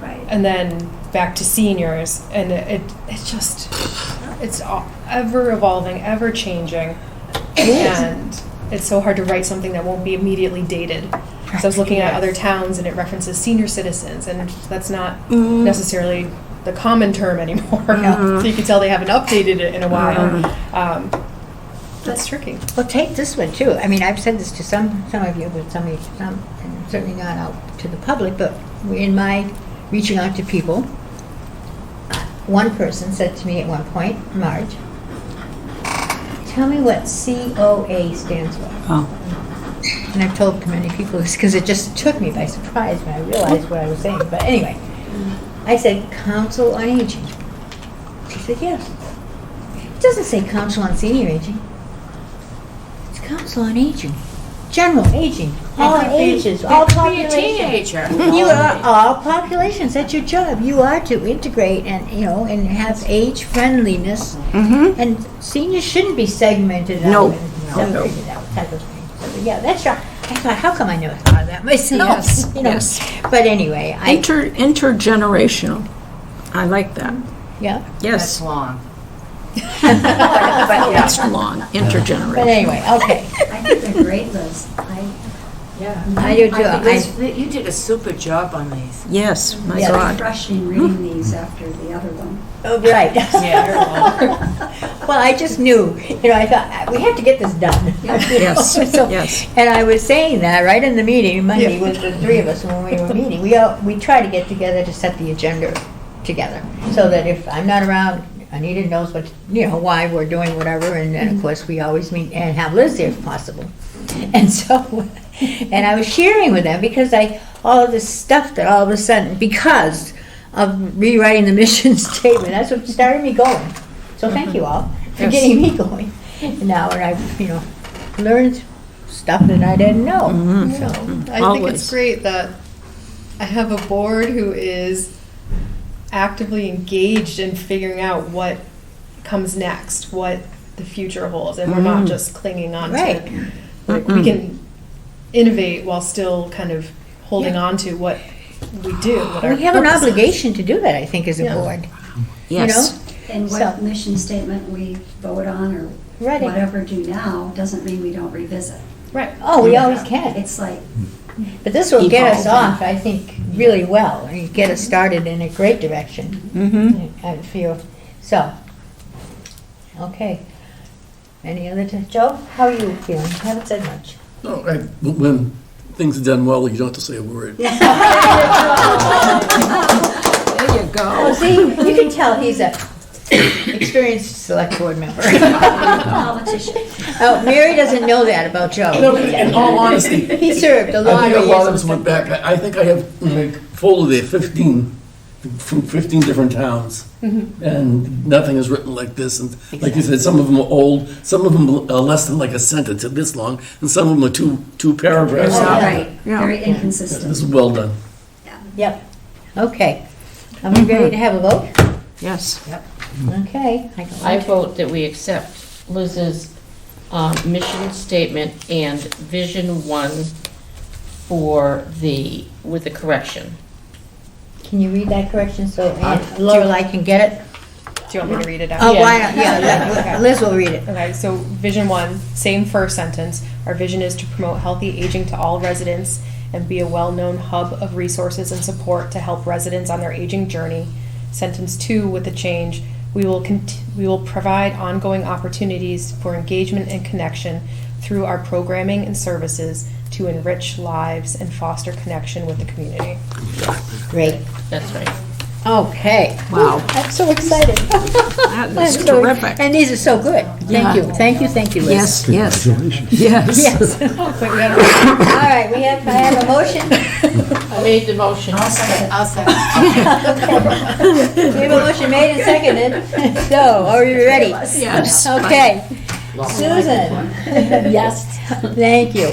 Speaker 4: Right.
Speaker 2: And then back to seniors. And it's just, it's ever evolving, ever changing. And it's so hard to write something that won't be immediately dated. So I was looking at other towns and it references senior citizens, and that's not necessarily the common term anymore. So you can tell they haven't updated it in a while. That's tricky.
Speaker 1: Well, take this one too. I mean, I've said this to some of you, but some, and certainly not out to the public, but in my reaching out to people, one person said to me at one point, Marge, tell me what COA stands for.
Speaker 10: Oh.
Speaker 1: And I've told many people this because it just took me by surprise when I realized what I was saying. But anyway, I said, Council on Aging. She said, yes. It doesn't say Council on Senior Aging. It's Council on Aging. General aging. All ages, all populations.
Speaker 5: Teenager.
Speaker 1: You are all populations. That's your job. You are to integrate and, you know, and have age friendliness. And seniors shouldn't be segmented out
Speaker 10: No.
Speaker 1: and separated out type of thing. So, yeah, that's right. I thought, how come I never thought of that myself?
Speaker 10: Yes,
Speaker 1: You know?
Speaker 10: yes.
Speaker 1: But anyway,
Speaker 10: Intergenerational. I like that.
Speaker 1: yeah.
Speaker 5: That's
Speaker 10: Yes,
Speaker 5: long.
Speaker 10: that's long,
Speaker 1: But
Speaker 10: intergenerational.
Speaker 1: anyway, okay.
Speaker 4: I think they're great, Liz.
Speaker 1: I do too.
Speaker 5: You did a super job on these.
Speaker 10: Yes, my
Speaker 1: Yeah.
Speaker 10: God.
Speaker 4: Refreshing reading these after the other one.
Speaker 1: Oh, right.
Speaker 5: Yeah.
Speaker 1: Well, I just knew, you know, I thought, we have to get this done.
Speaker 10: Yes,
Speaker 1: So-
Speaker 10: yes.
Speaker 1: And I was saying that right in the meeting, Monday, with the three of us when we were meeting. We try to get together to set the agenda together, so that if I'm not around, Anita knows what, you know, why we're doing whatever, and then, of course, we always meet and have Liz there if possible. And so, and I was sharing with them because all of this stuff that all of a sudden, because of rewriting the mission statement, that's what started me going. So thank you all for
Speaker 10: Yes.
Speaker 1: getting me going. Now, and I've, you know, learned stuff that I didn't know. So,
Speaker 2: I think
Speaker 10: Always.
Speaker 2: it's great that I have a board who is actively engaged in figuring out what comes next, what the future holds, and we're not just clinging on
Speaker 1: Right.
Speaker 2: to. Like, we can innovate while still kind of holding on to what we do. What our
Speaker 1: we have an
Speaker 2: purpose is.
Speaker 1: obligation to do that, I think, as a
Speaker 2: Yeah.
Speaker 1: board.
Speaker 10: Yes.
Speaker 4: And
Speaker 1: So-
Speaker 4: what mission statement we vote on or
Speaker 1: Right.
Speaker 4: whatever do now doesn't mean we don't revisit.
Speaker 2: Right.
Speaker 1: Oh, we always can.
Speaker 4: It's like,
Speaker 1: But this will get us
Speaker 10: Evolving.
Speaker 1: off, I think, really well, and get us started in a great direction.
Speaker 10: Mm-hmm.
Speaker 1: I feel, so, okay. Any other, Joe, how are you feeling? I haven't said much.
Speaker 9: No, when things are done well, you don't have to say a word.
Speaker 10: There you
Speaker 1: Oh,
Speaker 10: go.
Speaker 1: see, you can tell he's a experienced select board member.
Speaker 4: politician.
Speaker 1: Oh, Mary doesn't know that about
Speaker 9: No,
Speaker 1: Joe.
Speaker 9: but in all honesty,
Speaker 1: He served a
Speaker 9: I
Speaker 1: lot
Speaker 9: think
Speaker 1: of
Speaker 9: a lot of
Speaker 1: years.
Speaker 9: us went back. I think I have in my folder there 15 from 15 different towns, and nothing is written like this. And like you said, some of them are old, some of them are less than like a sentence, are this long, and some of them are two paragraphs.
Speaker 4: Oh,
Speaker 1: Yeah.
Speaker 4: right, very inconsistent.
Speaker 9: This is well done.
Speaker 1: Yep. Okay. Are we ready to have a vote?
Speaker 10: Yes.
Speaker 1: Okay.
Speaker 3: I vote that we accept Liz's mission statement and Vision 1 with the correction.
Speaker 1: Can you read that correction so Lorelei can get it?
Speaker 2: Do you want me to read it out?
Speaker 1: Oh,
Speaker 3: Yeah.
Speaker 1: why not? Yeah, Liz will read it.
Speaker 2: Okay, so Vision 1, same first sentence. Our vision is to promote healthy aging to all residents and be a well-known hub of resources and support to help residents on their aging journey. Sentence 2 with the change, we will provide ongoing opportunities for engagement and connection through our programming and services to enrich lives and foster connection with the community.
Speaker 1: Great.
Speaker 3: That's right.
Speaker 1: Okay.
Speaker 10: Wow.
Speaker 1: I'm so excited.
Speaker 10: That is
Speaker 1: I'm so-
Speaker 10: terrific.
Speaker 1: And these are so good. Thank you. Thank you, Liz.
Speaker 10: Yes, yes,
Speaker 8: Congratulations.
Speaker 10: yes.
Speaker 1: Yes. All right, I have a motion.
Speaker 3: I made the motion.
Speaker 5: I'll second.
Speaker 1: We have a motion made and seconded. So, are we ready?
Speaker 10: Yes.
Speaker 1: Okay. Susan?
Speaker 4: Yes.
Speaker 1: Thank you.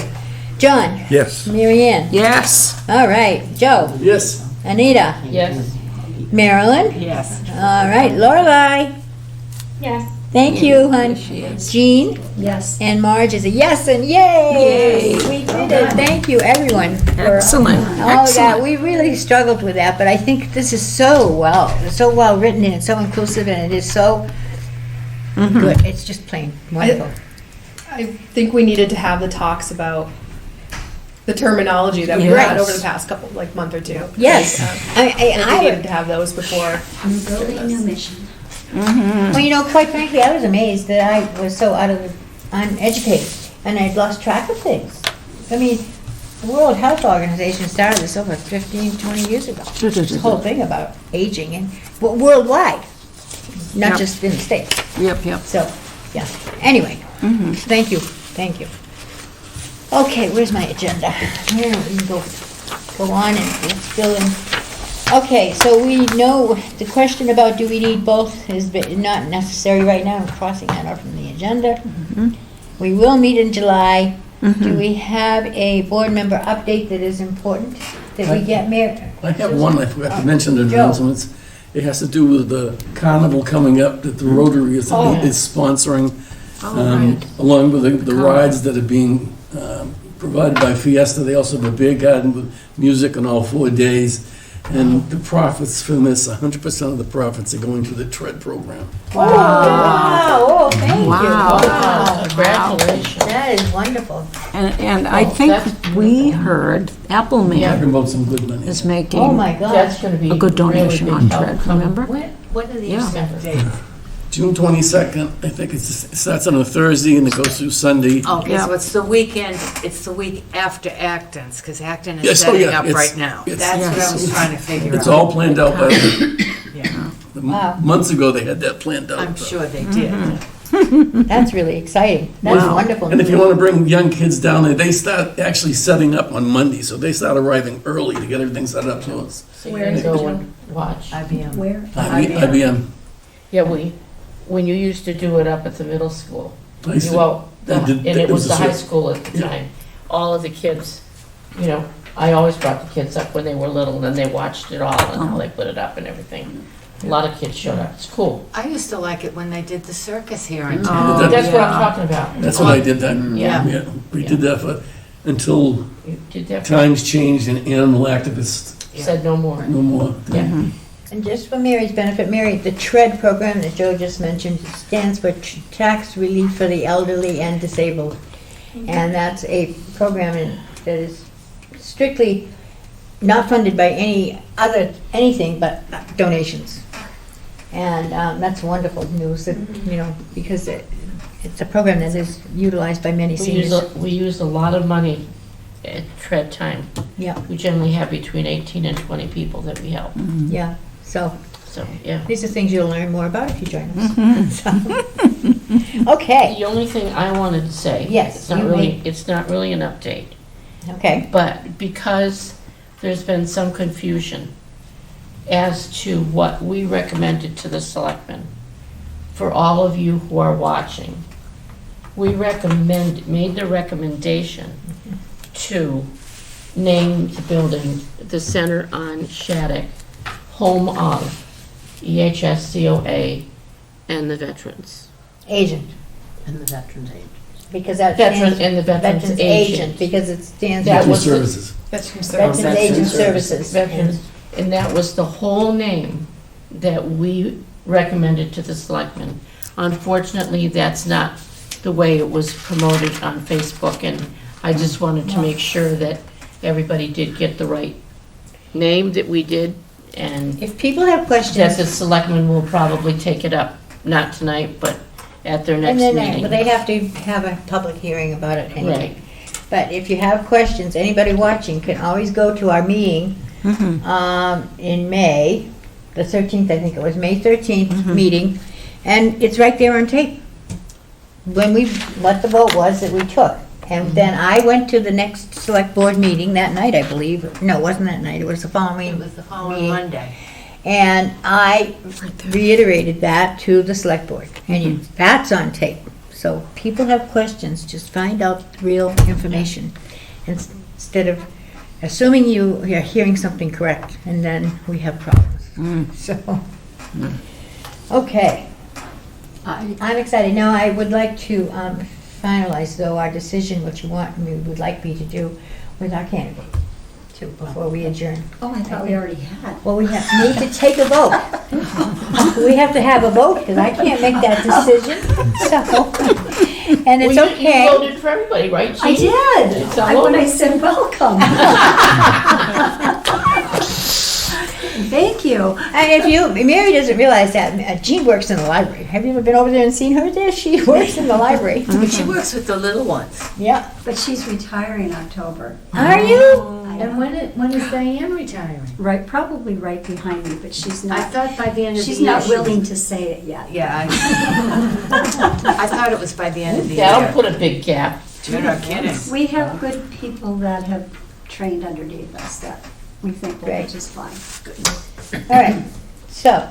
Speaker 1: John?
Speaker 8: Yes.
Speaker 1: Mary Ann?
Speaker 10: Yes.
Speaker 1: All right. Joe?
Speaker 9: Yes.
Speaker 1: Anita?
Speaker 3: Yes.
Speaker 1: Marilyn?
Speaker 10: Yes.
Speaker 1: All right. Lorelei?
Speaker 4: Yes.
Speaker 1: Thank you, hon. Jean?
Speaker 4: Yes.
Speaker 1: And Marge is a yes, and yay! We did it. Thank you, everyone. for
Speaker 10: Excellent,
Speaker 1: all of that.
Speaker 10: excellent.
Speaker 1: We really struggled with that, but I think this is so well written and so inclusive, and it is so good. It's just plain wonderful.
Speaker 2: I think we needed to have the talks about the terminology that we've
Speaker 1: Yes.
Speaker 2: had over the past couple, like month or two.
Speaker 1: Yes.
Speaker 2: I think
Speaker 1: I
Speaker 2: we
Speaker 1: would.
Speaker 2: needed to have those before.
Speaker 4: New building, new mission.
Speaker 1: Well, you know, quite frankly, I was amazed that I was so uneducated, and I'd lost track of things. I mean, the World Health Organization started this over 15, 20 years ago. This whole thing about aging, and worldwide, not
Speaker 10: Yep.
Speaker 1: just in the States.
Speaker 10: Yep, yep.
Speaker 1: So, yeah. Anyway, thank you. Okay, where's my agenda? Here, we can go on and let's fill in. Okay, so we know the question about do we need both is not necessary right now. I'm crossing that off from the agenda. We will meet in July. Do we have a board member update that is important? Did we get Mary?
Speaker 9: I have one I forgot to mention in
Speaker 1: Joe.
Speaker 9: announcements. It has to do with the carnival coming up that the Rotary is sponsoring, along with the rides that are being provided by Fiesta. They also have a beer garden with music on all 4 days. And the profits from this, 100% of the profits are going to the TREAD program.
Speaker 1: Wow, oh, thank you.
Speaker 10: Wow.
Speaker 3: Congratulations.
Speaker 1: That is wonderful.
Speaker 10: And I
Speaker 3: Oh,
Speaker 10: think
Speaker 3: that's
Speaker 10: we heard Appleman
Speaker 9: Talking about some good money.
Speaker 10: is making
Speaker 1: Oh, my God.
Speaker 3: That's going to be
Speaker 10: a good donation
Speaker 3: really
Speaker 10: on
Speaker 3: big help
Speaker 10: Tread,
Speaker 3: coming.
Speaker 10: remember?
Speaker 1: What are these
Speaker 10: Yeah.
Speaker 1: dates?
Speaker 9: June 22nd, I think it starts on a Thursday and it goes through Sunday.
Speaker 5: Okay,
Speaker 10: Yeah.
Speaker 5: so it's the weekend, it's the week after Acton's, because Acton is
Speaker 9: Yes, oh,
Speaker 5: setting
Speaker 9: yeah,
Speaker 5: up
Speaker 9: it's-
Speaker 5: right now.
Speaker 9: it's-
Speaker 5: That's what I
Speaker 10: Yes.
Speaker 5: was trying to figure out.
Speaker 9: It's all planned out by,
Speaker 5: Yeah,
Speaker 1: Wow.
Speaker 9: months ago they had that planned out.
Speaker 5: I'm sure they did.
Speaker 1: That's really exciting. That's
Speaker 10: Wow.
Speaker 1: wonderful.
Speaker 9: And if you want to bring young kids down there, they start actually setting up on Monday, so they start arriving early to get everything set up for us.
Speaker 3: So you can go and watch.
Speaker 5: IBM.
Speaker 4: Where?
Speaker 9: IBM.
Speaker 3: Yeah, when you used to do it up at the middle school,
Speaker 9: I used to-
Speaker 3: well,
Speaker 9: I did-
Speaker 3: and it was the high
Speaker 9: a-
Speaker 3: school at the
Speaker 9: Yeah.
Speaker 3: time, all of the kids, I always brought the kids up when they were little, and they watched it all, and how they put it up and everything. A lot of kids showed up, it's cool.
Speaker 5: I used to like it when they did the circus here in
Speaker 10: Oh,
Speaker 5: town.
Speaker 3: That's what I'm
Speaker 10: yeah.
Speaker 3: talking about.
Speaker 9: That's what I did then.
Speaker 3: Yeah.
Speaker 9: We did that until
Speaker 3: You did that,
Speaker 9: times changed and animal activists
Speaker 3: said no more.
Speaker 9: no more.
Speaker 3: Yeah.
Speaker 1: And just for Mary's benefit, Mary, the TREAD program that Joe just mentioned stands for Tax Relief for the Elderly and Disabled. And that's a program that is strictly not funded by anything but donations. And that's wonderful news, that, because it's a program that is utilized by many seniors.
Speaker 3: We use a lot of money at tread time.
Speaker 1: Yeah,
Speaker 3: We generally have between 18 and 20 people that we help,
Speaker 1: yeah. So
Speaker 3: so, yeah.
Speaker 1: these are things you'll learn more about if you join us. So- Okay,
Speaker 3: The only thing I wanted to say.
Speaker 1: Yes,
Speaker 3: It's not
Speaker 1: you
Speaker 3: really, it's not really an update,
Speaker 1: okay.
Speaker 3: but because there's been some confusion, as to what we recommended to the selectmen. For all of you who are watching, we made the recommendation to name the building the Center on Shattuck, home of EHS-COA and the veterans.
Speaker 1: Agent,
Speaker 6: And the veterans agent.
Speaker 1: because that
Speaker 3: Veteran
Speaker 1: stands,
Speaker 3: and the veterans
Speaker 1: Veterans
Speaker 3: agent.
Speaker 1: Agent, because it stands
Speaker 3: That
Speaker 1: for
Speaker 3: was the-
Speaker 8: Services.
Speaker 1: Veterans Agent Services.
Speaker 3: Veterans, and that was the whole name that we recommended to the selectmen. Unfortunately, that's not the way it was promoted on Facebook, and I just wanted to make sure that everybody did get the right name that we did, and
Speaker 1: If people have
Speaker 3: that
Speaker 1: questions,
Speaker 3: the selectmen will probably take it up, not tonight, but at their
Speaker 1: and
Speaker 3: next
Speaker 1: then,
Speaker 3: meeting.
Speaker 1: but they have to have a public hearing about it anyway.
Speaker 3: Right.
Speaker 1: But if you have questions, anybody watching can always go to our meeting in May, the 13th, I think it was, May 13th meeting, and it's right there on tape. What the vote was that we took. And then I went to the next select board meeting that night, I believe. No, it wasn't that night, it was the following.
Speaker 5: It was the following
Speaker 1: meeting.
Speaker 5: Monday.
Speaker 1: And I reiterated that to the select board, and that's on tape. So people have questions, just find out real information, instead of assuming you're hearing something correct, and then we have problems. So, okay. I'm excited. Now, I would like to finalize, though, our decision, what you would like me to do with our candidate, too, before we adjourn.
Speaker 4: Oh, I thought we already had.
Speaker 1: Well, we need to take a vote. We have to have a vote, because I can't make that decision, so, and it's
Speaker 3: Well, you
Speaker 1: okay.
Speaker 3: voted for everybody, right,
Speaker 4: I
Speaker 3: Jean?
Speaker 4: did.
Speaker 3: It's all
Speaker 4: When I
Speaker 3: over.
Speaker 4: said welcome. Thank you.
Speaker 1: And Mary doesn't realize that Jean works in the library. Have you ever been over there and seen her there? She works in the library.
Speaker 5: But she works with the little ones.
Speaker 1: Yeah.
Speaker 4: But she's retiring in October.
Speaker 1: Are you?
Speaker 5: And when is Diane retiring?
Speaker 4: Right, probably right behind me, but she's
Speaker 5: I
Speaker 4: not,
Speaker 5: thought by the end of the year.
Speaker 4: she's not
Speaker 5: she
Speaker 4: willing
Speaker 5: was-
Speaker 4: to say it yet.
Speaker 5: Yeah. I thought it was by the end of the year.
Speaker 3: That'll put a big gap.
Speaker 5: You're not kidding.
Speaker 4: We have good people that have trained underneath us that we think will be
Speaker 1: Great.
Speaker 4: just fine.
Speaker 1: All right. So,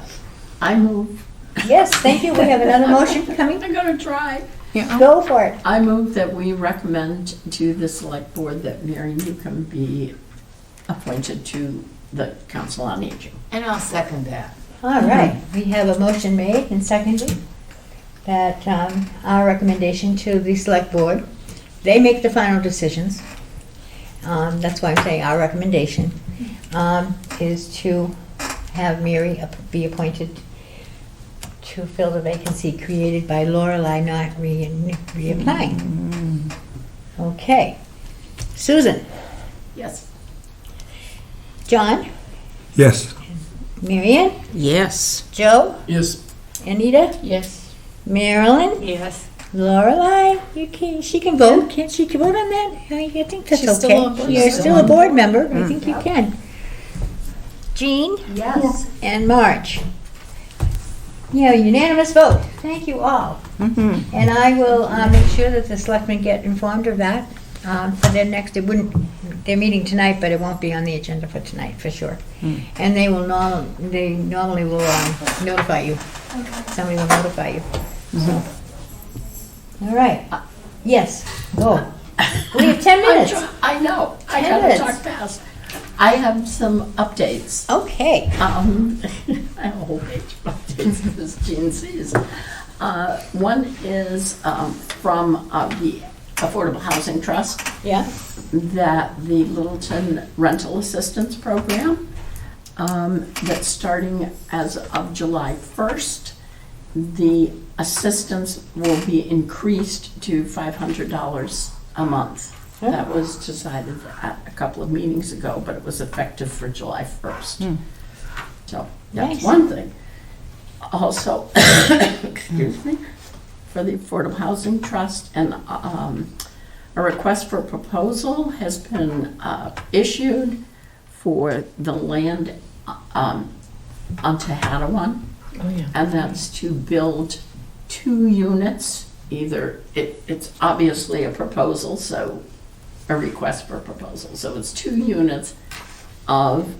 Speaker 6: I move,
Speaker 1: yes, thank you. We have another motion coming.
Speaker 6: I'm gonna try.
Speaker 1: Go for it.
Speaker 6: I move that we recommend to the select board that Mary Newcomb be appointed to the Council on Aging.
Speaker 5: And I'll second that.
Speaker 1: All right. We have a motion made and seconded that our recommendation to the select board, they make the final decisions. That's why I'm saying our recommendation is to have Mary be appointed to fill the vacancy created by Lorelei not reapplying. Okay. Susan,
Speaker 6: Yes.
Speaker 1: John,
Speaker 8: Yes.
Speaker 1: Marianne,
Speaker 10: Yes.
Speaker 1: Joe,
Speaker 9: Yes.
Speaker 1: Anita,
Speaker 3: Yes.
Speaker 1: Marilyn,
Speaker 5: Yes.
Speaker 1: Lorelei, she can vote, can't she vote on that? I think that's
Speaker 2: She's still
Speaker 1: okay.
Speaker 2: on board.
Speaker 1: You're still a board member, I think you can. Jean
Speaker 4: Yes.
Speaker 1: and Marge. Yeah, unanimous vote, thank you all. And I will make sure that the selectmen get informed of that for their next, they're meeting tonight, but it won't be on the agenda for tonight, for sure. And they normally will notify you. Somebody will notify you. So. All right. Yes, go. We have 10 minutes.
Speaker 6: I know, I
Speaker 1: 10
Speaker 6: gotta
Speaker 1: minutes.
Speaker 6: talk fast. I have some updates.
Speaker 1: Okay.
Speaker 6: I have a whole page of updates, as Jean sees. One is from the Affordable Housing Trust,
Speaker 1: Yeah.
Speaker 6: that the Littleton Rental Assistance Program, that's starting as of July 1st, the assistance will be increased to $500 a month. That was decided at a couple of meetings ago, but it was effective for July 1st. So that's
Speaker 1: Nice.
Speaker 6: one thing. Also, excuse me, for the Affordable Housing Trust, and a request for proposal has been issued for the land on Tehadawon.
Speaker 3: Oh, yeah.
Speaker 6: And that's to build 2 units, either, it's obviously a proposal, so, a request for a proposal. So it's 2 units of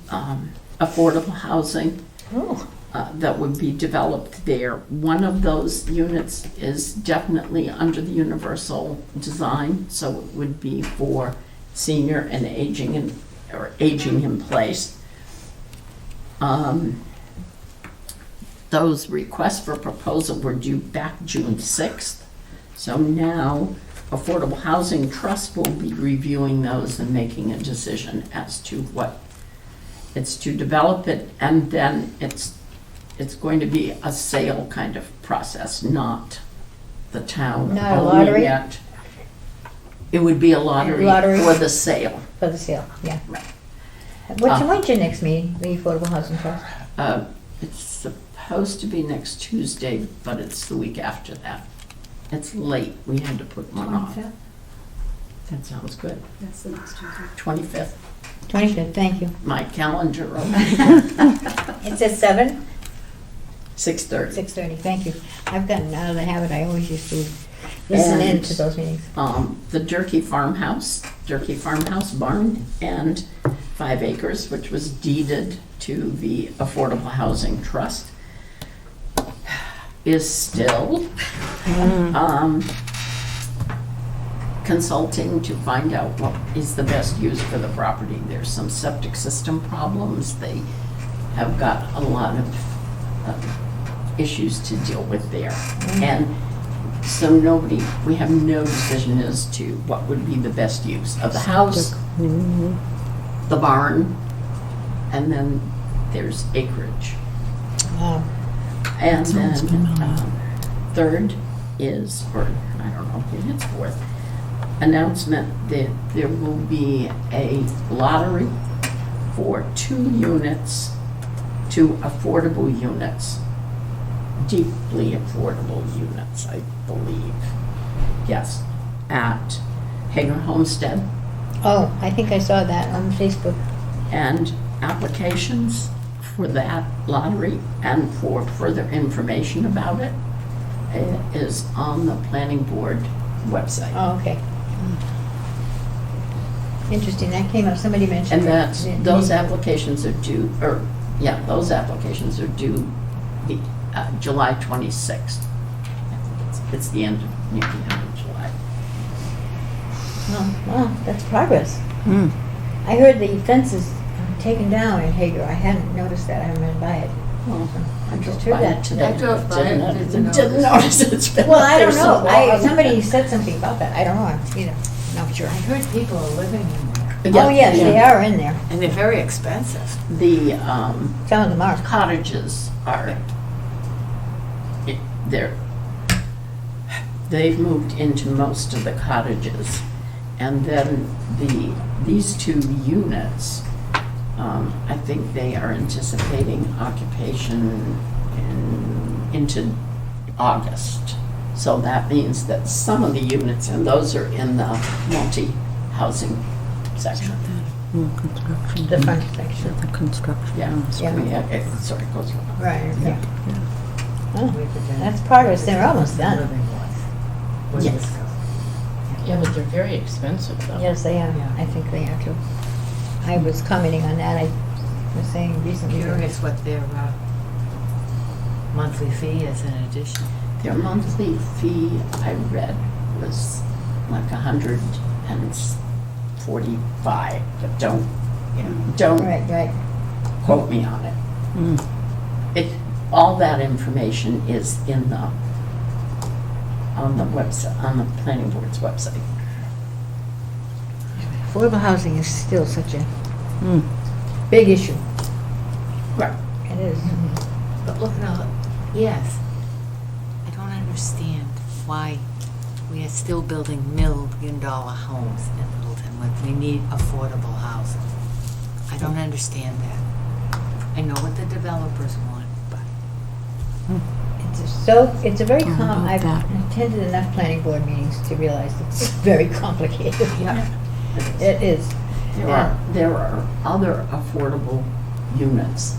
Speaker 6: affordable housing
Speaker 1: Oh,
Speaker 6: that would be developed there. One of those units is definitely under the universal design, so it would be for senior and aging in place. Those requests for proposal were due back June 6th. So now Affordable Housing Trust will be reviewing those and making a decision as to what it's to develop it, and then it's going to be a sale kind of process, not the town
Speaker 1: Not a
Speaker 6: owning
Speaker 1: lottery?
Speaker 6: it. It would be a lottery
Speaker 1: Lottery?
Speaker 6: for the sale.
Speaker 1: for the sale, yeah.
Speaker 6: Right.
Speaker 1: When's your next meeting, the Affordable Housing Trust?
Speaker 6: It's supposed to be next Tuesday, but it's the week after that. It's late, we had to put one off. That sounds good.
Speaker 4: That's the next Tuesday.
Speaker 6: 25th,
Speaker 1: 25th, thank you.
Speaker 6: my calendar,
Speaker 1: It's at 7?
Speaker 6: 6:30.
Speaker 1: 6:30, thank you. I've gotten out of the habit, I always used to listen in
Speaker 6: And-
Speaker 1: to those meetings.
Speaker 6: The Durkee Farmhouse barn and 5 acres, which was deeded to the Affordable Housing Trust, is still consulting to find out what is the best use for the property. There's some septic system problems. They have got a lot of issues to deal with there. And so we have no decision as to what would be the best use of the house, the barn, and then there's acreage.
Speaker 1: Wow.
Speaker 6: And then third is, or I don't know, maybe it's fourth, announcement that there will be a lottery for 2 units, 2 affordable units, deeply affordable units, I believe. Yes, at Hager Homestead.
Speaker 1: Oh, I think I saw that on Facebook.
Speaker 6: And applications for that lottery and for further information about it is on the planning board website.
Speaker 1: Oh, okay. Interesting, that came up, somebody mentioned.
Speaker 6: And
Speaker 1: that.
Speaker 6: those applications are due, those applications are due July 26th. It's the end of July.
Speaker 1: Oh, wow, that's progress. I heard the fence is taken down in Hager. I hadn't noticed that. I haven't been by it.
Speaker 6: Well,
Speaker 1: I just heard that
Speaker 6: today.
Speaker 5: I drove by it, didn't
Speaker 6: Didn't notice it's been
Speaker 1: Well, I
Speaker 6: there
Speaker 1: don't
Speaker 6: so
Speaker 1: know.
Speaker 6: long.
Speaker 1: Somebody said something about that. I don't know. I'm, not sure.
Speaker 5: I heard people are living in there,
Speaker 1: Oh, yes, they are in there.
Speaker 5: and they're very expensive.
Speaker 6: The
Speaker 1: Some of them are.
Speaker 6: cottages are, they've moved into most of the cottages. And then these 2 units, I think they are anticipating occupation into August. So that means that some of the units, and those are in the multi-housing section.
Speaker 1: The front section.
Speaker 6: Yeah.
Speaker 1: Yeah.
Speaker 6: Sorry, it goes on.
Speaker 1: Right, yeah. Oh, that's progress. They're almost done.
Speaker 6: Yes.
Speaker 3: Yeah, but they're very expensive though.
Speaker 1: Yes, they are. I think they are too. I was commenting on that. I was saying recently.
Speaker 5: Curious what their monthly fee is in addition.
Speaker 6: Their monthly fee, I read, was like $145, but don't
Speaker 1: Right.
Speaker 6: quote me on it. All that information is on the website, on the planning board's website.
Speaker 1: Affordable housing is still such a big issue.
Speaker 6: Right.
Speaker 1: It is.
Speaker 5: But look now, yes, I don't understand why we are still building $1,000,000 homes in Littleton when we need affordable housing. I don't understand that. I know what the developers want, but
Speaker 1: It's a very I've attended enough planning board meetings to realize it's very complicated.
Speaker 5: yeah.
Speaker 1: It is.
Speaker 6: There are other affordable units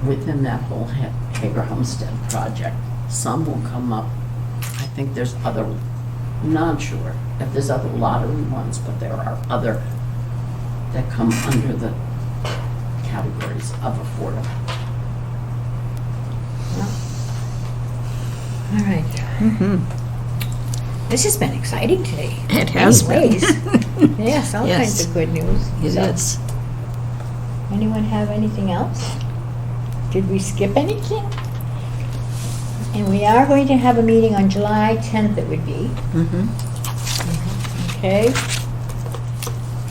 Speaker 6: within that whole Hager Homestead project. Some will come up. I think there's other, not sure if there's other lottery ones, but there are other that come under the categories of affordable.
Speaker 1: All right. This has been exciting today.
Speaker 10: It has
Speaker 1: Many
Speaker 10: been.
Speaker 1: ways. Yes, all kinds
Speaker 10: Yes.
Speaker 1: of good news.
Speaker 10: It
Speaker 1: So,
Speaker 10: is.
Speaker 1: Anyone have anything else? Did we skip anything? And we are going to have a meeting on July 10th, it would be. Okay?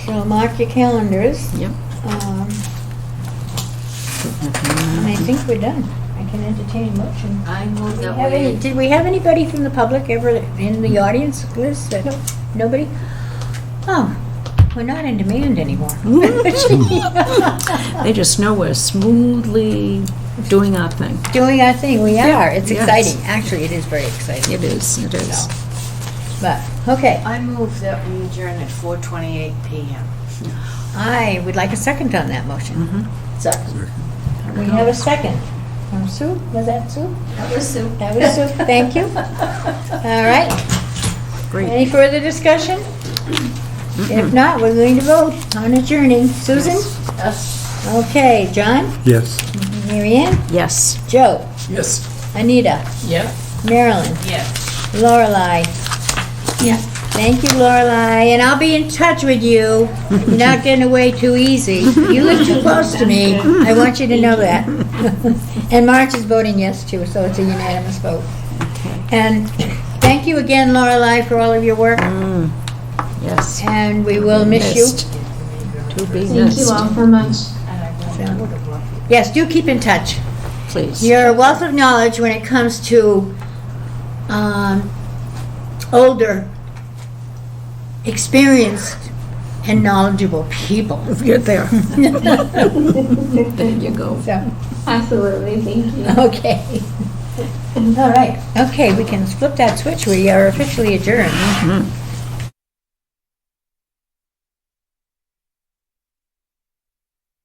Speaker 1: So mark your calendars.
Speaker 10: Yep.
Speaker 1: And I think we're done. I can entertain a motion.
Speaker 5: I move
Speaker 1: Did we
Speaker 5: that
Speaker 1: have any-
Speaker 5: we,
Speaker 1: Did we have anybody from the public ever in the audience, Liz? Nobody? Oh, we're not in demand anymore.
Speaker 10: They just know we're smoothly doing our thing.
Speaker 1: Doing our thing, we are. It's
Speaker 10: Yes.
Speaker 1: exciting. Actually, it is very exciting.
Speaker 10: It is, it is.
Speaker 1: But, okay,
Speaker 5: I move that we adjourn at 4:28 PM.
Speaker 1: I would like a second on that motion.
Speaker 6: Second.
Speaker 1: We have a second. From Sue? Was that Sue?
Speaker 4: That was Sue.
Speaker 1: That was Sue. Thank you. All right.
Speaker 10: Great.
Speaker 1: Any further discussion? If not, we're going to vote on adjourning. Susan? Okay, John?
Speaker 8: Yes.
Speaker 1: Mary Ann?
Speaker 10: Yes.
Speaker 1: Joe?
Speaker 9: Yes.
Speaker 1: Anita?
Speaker 3: Yeah.
Speaker 1: Marilyn?
Speaker 5: Yes.
Speaker 1: Lorelei?
Speaker 10: Yeah.
Speaker 1: Thank you, Lorelei, and I'll be in touch with you. You're not getting away too easy. You live too close to me. I want you to know that. And March is voting yes, too, so it's a unanimous vote. And thank you again, Lorelei, for all of your work,
Speaker 10: Yes.
Speaker 1: and we will miss you.
Speaker 10: Missed. To be missed.
Speaker 1: Yes, do keep in touch.
Speaker 10: Please.
Speaker 1: You're a wealth of knowledge when it comes to older, experienced, and knowledgeable people.
Speaker 10: You're there. There you go.
Speaker 1: So,
Speaker 11: Absolutely, thank you.
Speaker 1: okay. All right. Okay, we can flip that switch. We are officially adjourned.